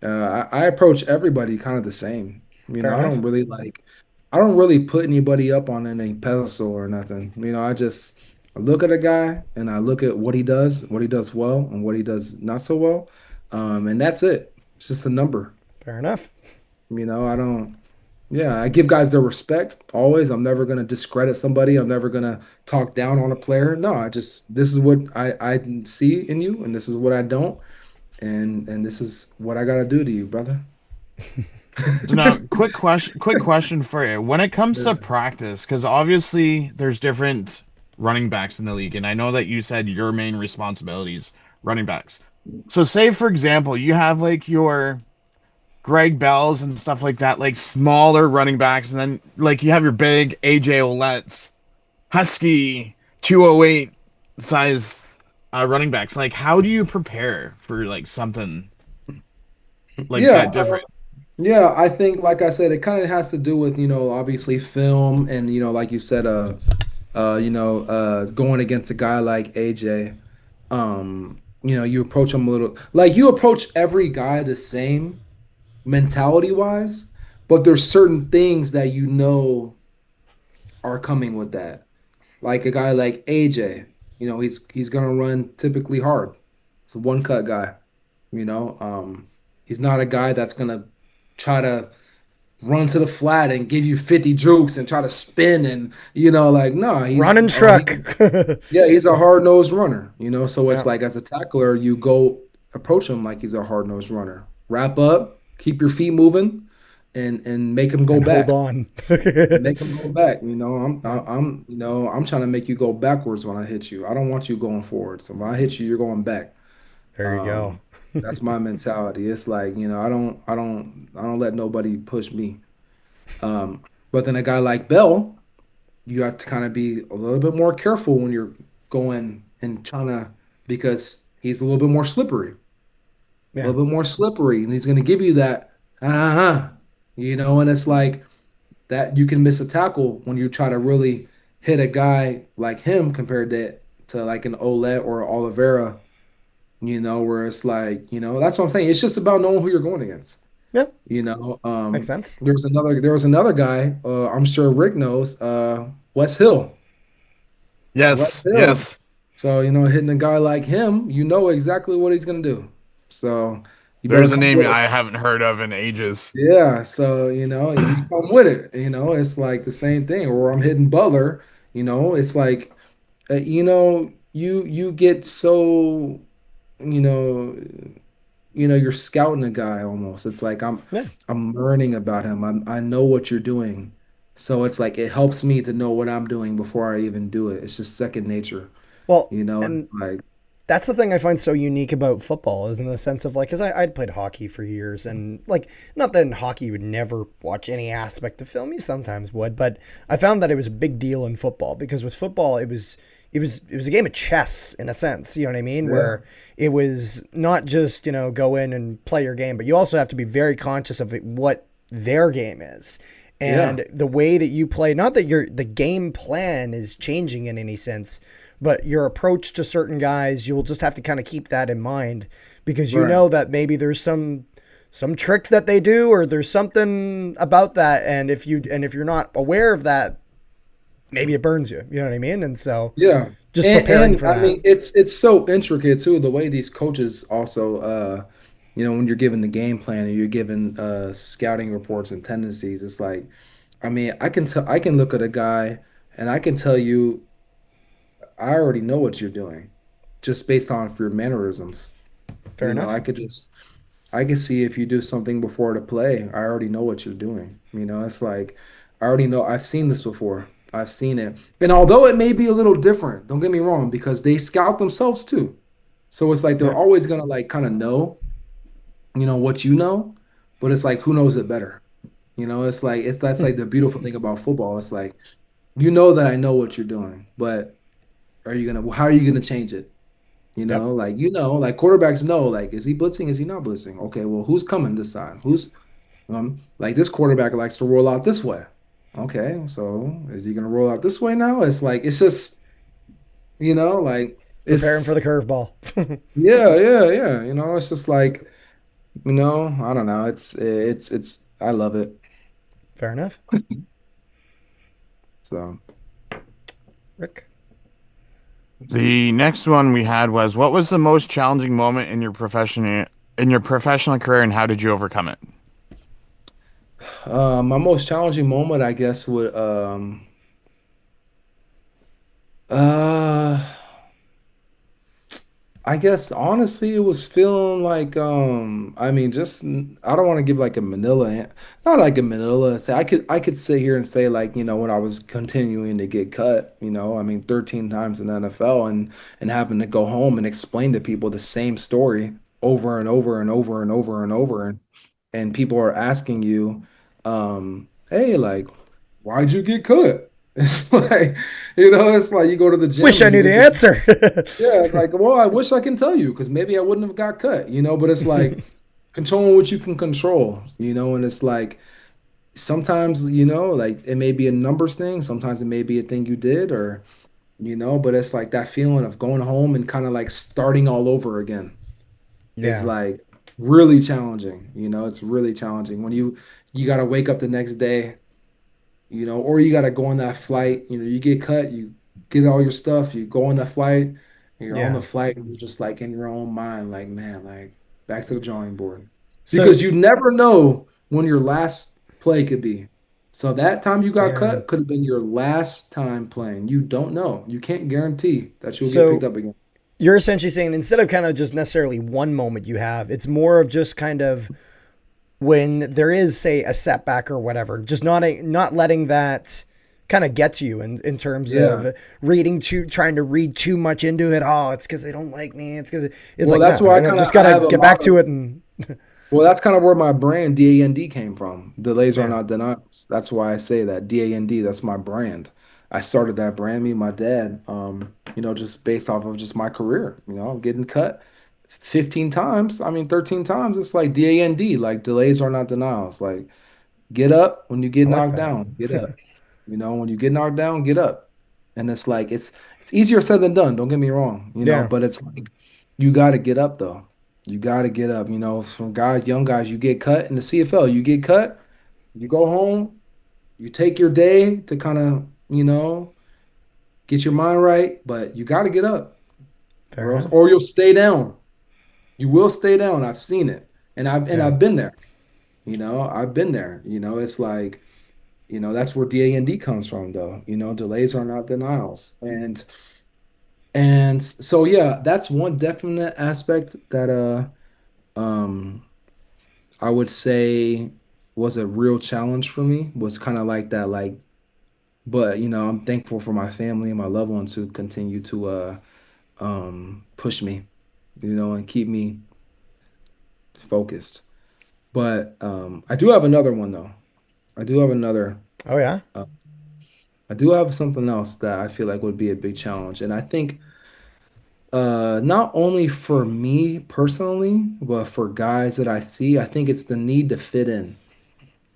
I approach everybody kind of the same. Fair I enough. don't really I don't really put anybody up on any pedestal or nothing. I look at a guy and I look at what he does well, and what he does not so well, and that's it. It's just a number. Fair enough. I don't. Yeah, I give guys their respect always. I'm never gonna discredit somebody. I'm never gonna talk down on a player. No, this is what I see in you, and this is what I don't, and this is what I gotta do to you, brother. So now, quick question for you. When it comes to practice, because obviously there's different running backs in the league, and I know that you said your main responsibilities running backs. So say for example, you have like your Greg Bells and stuff like that, like smaller running backs, and then like you have your big AJ Olett's, husky 208 size running backs. Like, how do you prepare for like something like Yeah, that different? yeah. I think, like I said, it kind of has to do with obviously film, and like you said, going against a guy like AJ. You approach him a little like you approach every guy the same mentality wise, but there's certain things that are coming with that. Like a guy like AJ, he's gonna run typically hard. It's a one cut guy, you know. He's not a guy that's gonna try to run to the flat and give you 50 jukes and try to spin and like no, Running truck. yeah, he's a hard-nosed runner, so it's Yeah, like as a tackler, you go approach him like he's a hard-nosed runner. Wrap up, keep your feet moving, and make him go and hold back. on. And make them go back. Yeah, I'm trying to make you go backwards when I hit you. I don't want you going forward. So when I hit you, you're going back. there you go. That's my mentality. It's like, I don't let nobody push me. Um, but then a guy like Bell, you have to kind of be a little bit more careful when you're going and trying to, because he's a little bit more slippery, a Yeah, little bit more slippery, and he's going to give you that, and it's like, that you can miss a tackle when you try to really hit a guy like him compared to like an Olet or Oliveira, where it's like, that's what I'm saying. It's just about knowing who you're going against. yeah, You know, makes sense. there was another guy, I'm sure Rick knows, Wes Hill. Wes Yes, Hill. yes. So, hitting a guy like him, you know exactly what he's gonna do. So you better There's a come name with it. I haven't heard of in ages. Yeah, so you come with it. It's like the same thing. Or I'm hitting Butler. It's like you get so you know you're scouting a guy almost. It's like Yeah. I'm learning about him. I know what you're doing, so it's like it helps me to know what I'm doing before I even do it. It's just second nature. Well, It's and like that's the thing I find so unique about football is in the sense of like, because I'd played hockey for years and like, not that in hockey you would never watch any aspect of film, you sometimes would, but I found that it was a big deal in football because with football it was a game of chess in a sense, you know what I mean? yeah, Where it was not just, go in and play your game, but you also have to be very conscious of what their game is. yeah, And the way that you play, not that the game plan is changing in any sense, but your approach to certain guys, you will just have to kind of keep that in mind because you right, know that maybe there's some trick that they do or there's something about that and if you're not aware of that, maybe it burns you. You know what I mean? And so yeah. just preparing And for I that. mean, it's so intricate too, the way these coaches also, when you're given the game plan and you're given scouting reports and tendencies, it's like, I mean, I can look at a guy and I can tell you, I already know what you're doing just based on your mannerisms. Fair enough. I can see if you do something before the play, I already know what you're doing. It's like I already know I've seen this before. I've seen it. And although it may be a little different, don't get me wrong, because they scout themselves too. So it's like they're Yeah. always gonna like kind of know, what you know, but it's like who knows it better. It's like it's that's like the beautiful thing about football. It's like you know that I know what you're doing, but how are you gonna change it? Yep. Like like quarterbacks know, like is he blitzing? Is he not blitzing? Okay, well, who's coming this time? Who's like this quarterback likes to roll out this way. Okay, so is he gonna roll out this way now? It's like it's just like Preparing for it's the curveball. yeah, yeah, yeah. It's just like I don't know. It's I love it. Fair enough. So Rick. The next one we had was, what was the most challenging moment in your professional career, and how did you overcome it? my most challenging moment, I guess, would uh I guess honestly it was feeling like I mean just I don't want to give like a not like a Manila say I could sit here and say like when I was continuing to get cut, I mean 13 times in the NFL and having to go home and explain to people the same story over and over and over and over and over and people are asking you hey, like, why'd you get cut? It's like it's like you go to the gym Wish I and knew you the interview. answer. Yeah, it's like, well, I wish I can tell you because maybe I wouldn't have got cut, but it's like controlling what you can control, and it's like sometimes, like it may be a numbers thing, sometimes it may be a thing you did or, but it's like that feeling of going home and kind of like starting all over again is Yeah. like really challenging, it's really challenging when you got to wake up the next day or you got to go on that flight. You get cut, you get all your stuff, you go on that flight, and you're on the Yeah. flight, and you're just like in your own mind, like, man, like back to the drawing board. So, Because you never know when your last play could be. So that time you got yeah. cut could have been your last time playing. You don't know. You can't guarantee that you'll get picked So up again. you're essentially saying instead of kind of just necessarily one moment you have, it's more of just kind of when there is, say, a setback or whatever, just not letting that kind of get to you in terms Yeah. of trying to read too much into it. Oh, it's because they don't like me. It's because it's Well, like, no, that's why I kind of just I gotta have a get back to motto. it. And Well, that's kind of where my brand DAND came from. Delays are yeah, not denials. That's why I say that DAND. That's my brand. I started that brand, me and my dad. Just based off of just my career. Getting cut 15 times. I mean, 13 times. It's like DAND. Like delays are not denials. Like get up when you get I like knocked that. down. Get up. When you get knocked down, get up. And it's like it's easier said than done, don't get me wrong, Yeah, but it's like you got to get up though. You got to get up, from guys, young guys, you get cut in the CFL, you get cut, you go home, you take your day to kind of, get your mind right, but you got to get up fair enough. or you'll stay down. You will stay down. I've seen it. Yeah, I've been there. I've been there. It's like that's where DAND comes from, though. Delays are not denials. And so yeah, that's one definite aspect that um I would say was a real challenge for me, was kind of like that, like, but I'm thankful for my family and my loved ones who continue to push me, and keep me focused. But I do have another one though. I do have another oh yeah. uh, I do have something else that I feel like would be a big challenge. And I think not only for me personally, but for guys that I see, I think it's the need to fit in.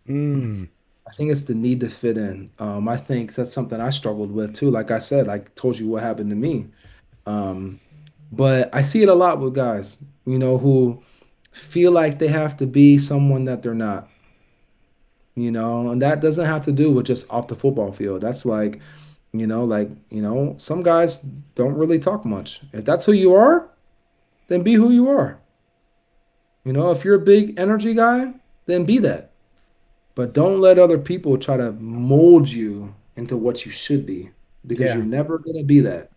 Mm, I think it's the need to fit in. I think that's something I struggled with too. Like I said, I told you what happened to me. Um, but I see it a lot with guys, who feel like they have to be someone that they're not, and that doesn't have to do with just off the football field. That's like, some guys don't really talk much. If that's who you are, then be who you are. If you're a big energy guy, then be that. But don't let other people try to mold you into what you should be because you're yeah, never going to be that.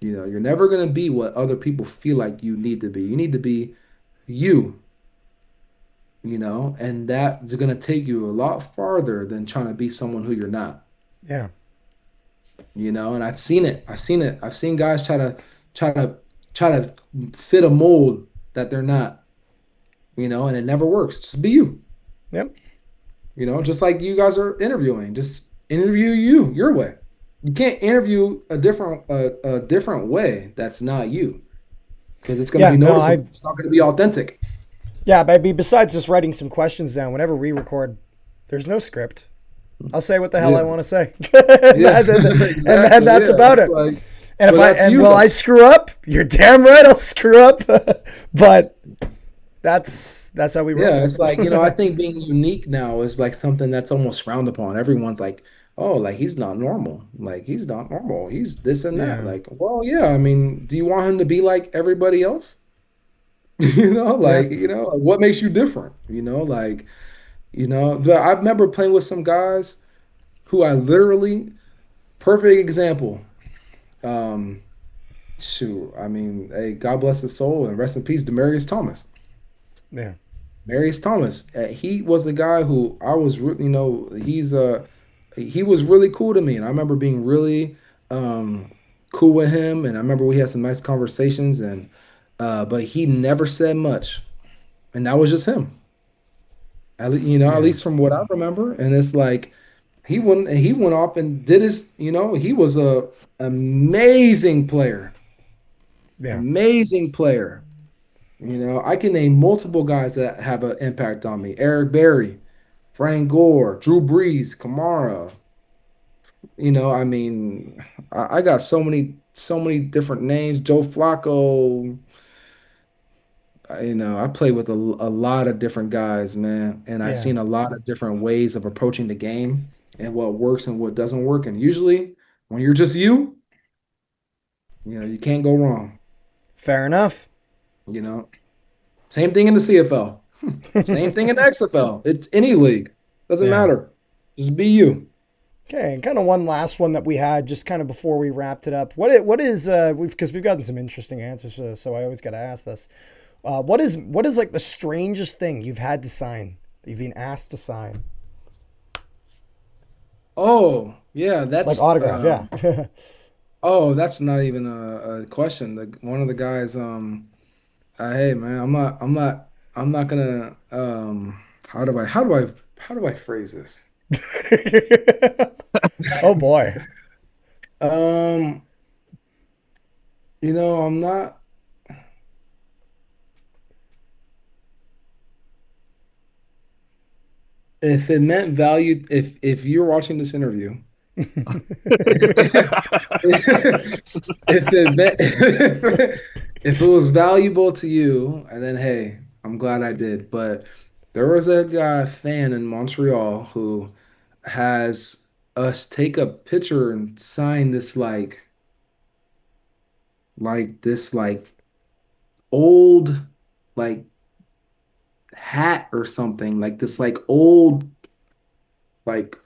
You're never going to be what other people feel like you need to be. You need to be you, and that's going to take you a lot farther than trying to be someone who you're not, yeah, and I've seen it. I've seen it. I've seen guys try to try to fit a mold that they're not, and it never works. Just be you, Yep. just like you guys are interviewing. Just interview you your way. You can't interview a different way that's not you because it's going to Yeah. be No, noticeable. It's not going to be authentic. yeah, baby. Besides just writing some questions down, whenever we record, there's no script. I'll say what the hell I Yeah. want to say, Yeah. and then Exactly. that's Yeah. about It's it. like, And if but I that's you will I though. screw up, you're damn right I'll screw up. But that's how we roll. Yeah, it's like, I think being unique now is like something that's almost frowned upon. Everyone's like, oh, like he's not normal. Like he's not normal. He's this and that. Yeah. Like, well, yeah, I mean, do you want him to be like everybody else? Yeah. What makes you different? I remember playing with some guys who I literally, perfect example. Um, Shoot, I mean, hey, God bless his soul and rest in peace, Demarius Thomas. Yeah. Marius Thomas, he was the guy who I was, he was really cool to me, and I remember being really cool with him, and I remember we had some nice conversations, and but he never said much, and that was just him. At Yeah. least from what I remember, and it's like he went off and did his, he was a amazing player, Yeah. amazing player. I can name multiple guys that have an impact on me. Eric Berry, Frank Gore, Drew Brees, Kamara. I mean, I got so many different names. Joe Flacco. I played with a lot of different guys, man, and I've Yeah. seen a lot of different ways of approaching the game and what works and what doesn't work. And usually, when you're just you, you can't go wrong. Fair enough. You know, Same thing in the CFL. Same thing in the XFL. It's any league. Doesn't Yeah. matter. Just be you. Okay, and kind of one last one that we had just kind of before we wrapped it up. What is we've gotten some interesting answers for this, so I always got to ask this. What is like the strangest thing you've had to sign that you've been asked to sign? Oh, yeah, Like autograph, yeah. that's not even a question. One of the guys, hey man, I'm not gonna how do I phrase this? Oh boy. Um, I'm not. If it meant value, if you're watching this interview, if it meant, if it was valuable to you, and then hey, I'm glad I did. But there was a guy fan in Montreal who has us take a picture and sign this this old like hat or something like this old like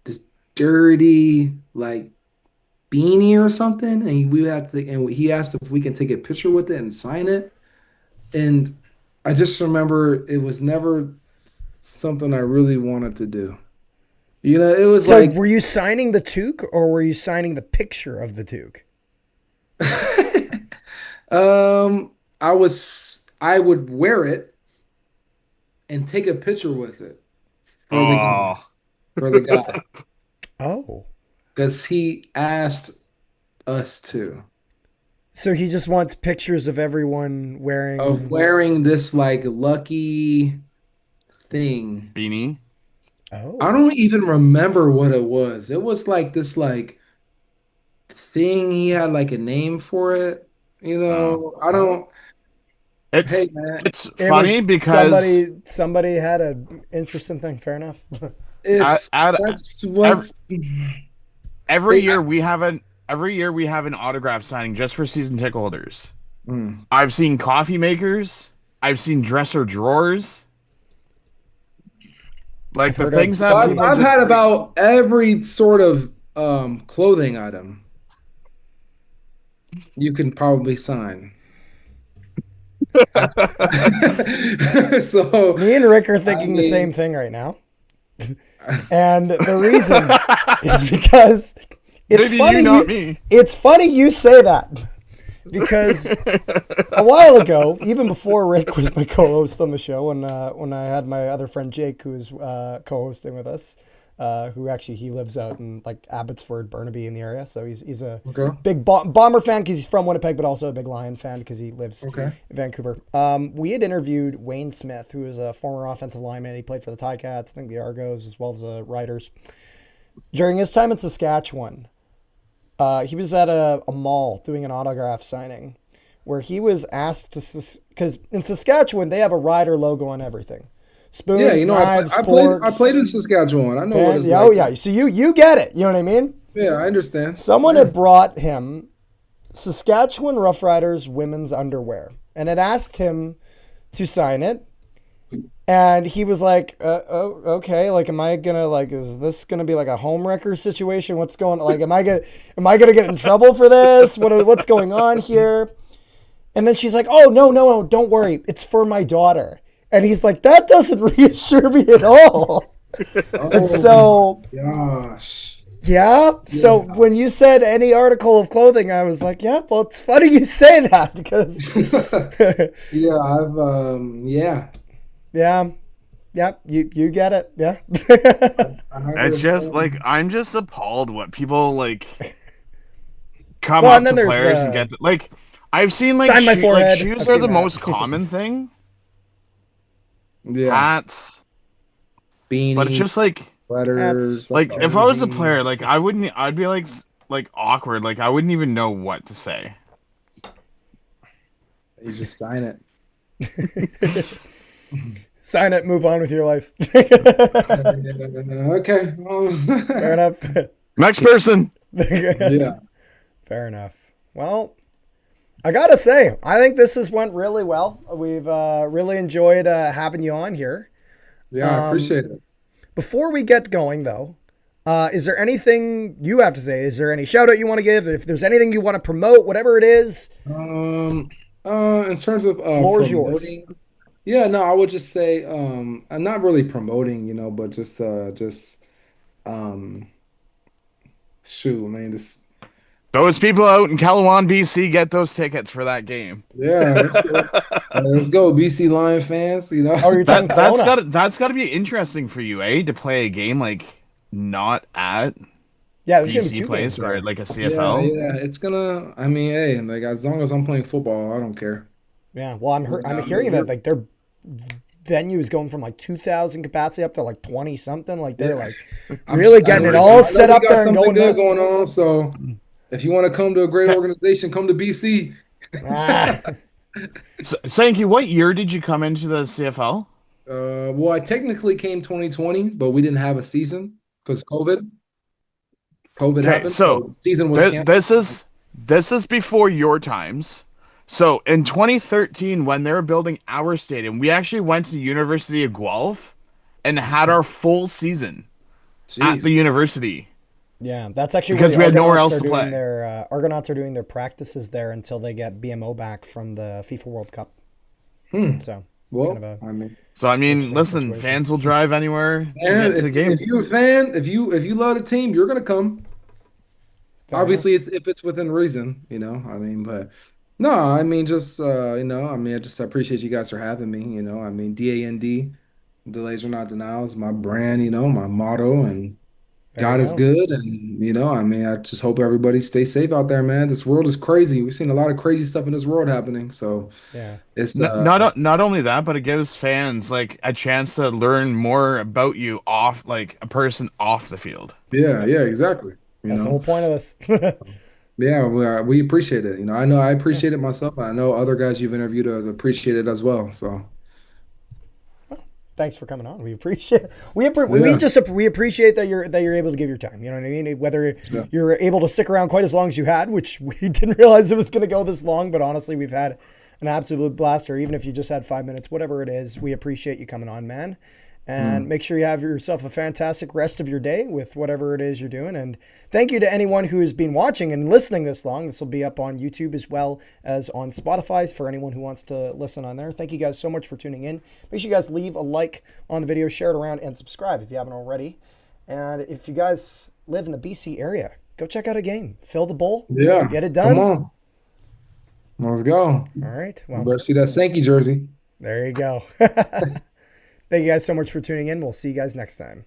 this dirty beanie or something, and he asked if we can take a picture with it and sign it. And I just remember it was never something I really wanted to do. It was So like were you signing the toque or were you signing the picture of the toque? um I would wear it and take a picture with it for the Oh. for the guy Oh. because he asked us to So he just wants pictures of everyone of wearing. wearing this lucky thing. Beanie. I Oh. don't even remember what it was. It was like this thing. He had like a name for it. Oh. I don't. It's Hey man, it's It was funny because somebody had an interesting thing. Fair enough. at, if at that's every, what every they. year we have an autograph signing just for season ticket holders. Mm. I've seen coffee makers. I've seen dresser drawers. I've Like the heard of things that somebody. I've people I've just had bring. about every sort of clothing item you can probably sign. So Me and Rick are I thinking the same mean, thing right now, and the reason is because it's Maybe you, funny not you. me. It's funny you say that because a while ago, even before Rick was my co-host on the show, when I had my other friend Jake, who was co-hosting with us, who actually he lives out in like Abbotsford, Burnaby in the area, so he's a Okay. big Bomber fan because he's from Winnipeg, but also a big Lion fan because he lives Okay. in Vancouver. We had interviewed Wayne Smith, who is a former offensive lineman. He played for the Ticats, I think the Argos, as well as the Riders. During his time in Saskatchewan, he was at a mall doing an autograph signing where he was asked to, because in Saskatchewan, they have a Rider logo on everything. Yeah, Spoons, knives, I played forks, in Saskatchewan. I know what pen. it's Yeah, like. oh, yeah. So you get it. You know what I mean? Yeah, I understand. Someone Yeah. had brought him Saskatchewan Roughriders women's underwear and had asked him to sign it. And he was like, oh, okay, like, am I gonna, like, is this gonna be like a home wrecker situation? What's going, like, am I gonna get in trouble for this? What's going on here? And then she's like, oh, no, don't worry. It's for my daughter. And he's like, that doesn't reassure me at all. And Oh so, my gosh. yeah. So Yeah. when you said any article of clothing, I was like, yeah, well, it's funny you say that because, Yeah, yeah. yeah, yeah, you get it. Yeah. I have It's this just like I'm just appalled what people like come Well, and up then to there's players and the get like I've seen sign my like forehead. shoes I've are seen the that. most common thing, yeah, hats, but it's beanies, just like That's sweaters, like if I was a easy. player, like I'd be like awkward, like I wouldn't even know what to say. you just sign it. Sign it, move on with your life. Okay. Fair enough. Next person. Yeah. Fair enough. Well, I gotta say, I think this has went really well. We've really enjoyed having you on here. Yeah, I Um, appreciate it. Before we get going, though, is there anything you have to say? Is there any shout out you want to give? If there's anything you want to promote, whatever it is, Um, in terms of floor's yours. promoting, yeah, no, I would just say I'm not really promoting, but just um shoot, I mean this Those people out in Kelowna, BC, get those tickets for that game. yeah, let's go, BC Lion fans. Oh, you're talking Kelowna. That's gotta be interesting for you, eh? To play a game like not at Yeah, there's gonna be BC two games place or at there. like a Yeah, CFL. yeah, it's gonna. I mean, hey, like as long as I'm playing football, I don't care. Yeah. Well, I'm Yeah, hearing that like their venue is going from like 2,000 capacity up to like 20 something. Like they're yeah. like really I getting know it we, all I know set we up got there and something going good nuts. going on. So if you want to come to a great organization, come to BC. Ah. Sankey, what year did you come into the CFL? Well, I technically came 2020, but we didn't have a season because COVID. COVID Okay, happened, so so the season was th- canceled. this is this is before your times. So in 2013, when they were building our stadium, we actually went to the University of Guelph and had our full season at Jeez. the university Yeah, that's actually where because the we had nowhere Argonauts else are to doing play. their practices there until they get BMO back from the FIFA World Cup. Hmm. So kind of Well, a I mean, So I mean, interesting listen, situation. fans will drive anywhere to and get to if the if games. you're a fan, if you love the team, you're gonna come. Fair Obviously, enough. it's if it's within reason. I mean, but no, I mean, just I mean, I just appreciate you guys for having me. I mean, DAND, delays are not denials, my brand, my motto, and There you God is go. good. And I mean, I just hope everybody stays safe out there, man. This world is crazy. We've seen a lot of crazy stuff in this world happening. So Yeah. it's Not only that, but it gives fans like a chance to learn more about you off like a person off the field. yeah, Yep. yeah, exactly. You That's the know, whole point of this. yeah, we appreciate it. I know I Yeah. appreciate it myself, and I know other guys you've interviewed appreciate it as well. So Thanks for coming on. We appreciate yeah, we appreciate that you're able to give your time. You know what I mean? Whether yeah. you're able to stick around quite as long as you had, which we didn't realize it was going to go this long, but honestly, we've had an absolute blast. Or even if you just had 5 minutes, whatever it is, we appreciate you coming on, man. And Mm. make sure you have yourself a fantastic rest of your day with whatever it is you're doing. And thank you to anyone who has been watching and listening this long. This will be up on YouTube as well as on Spotify for anyone who wants to listen on there. Thank you guys so much for tuning in. Make sure you guys leave a like on the video, share it around, and subscribe if you haven't already. And if you guys live in the BC area, go check out a game. Fill the bowl, Yeah, get it come done. on. Let's go. All right. You Well, better see that Sankey jersey. there you go. Thank you guys so much for tuning in. We'll see you guys next time.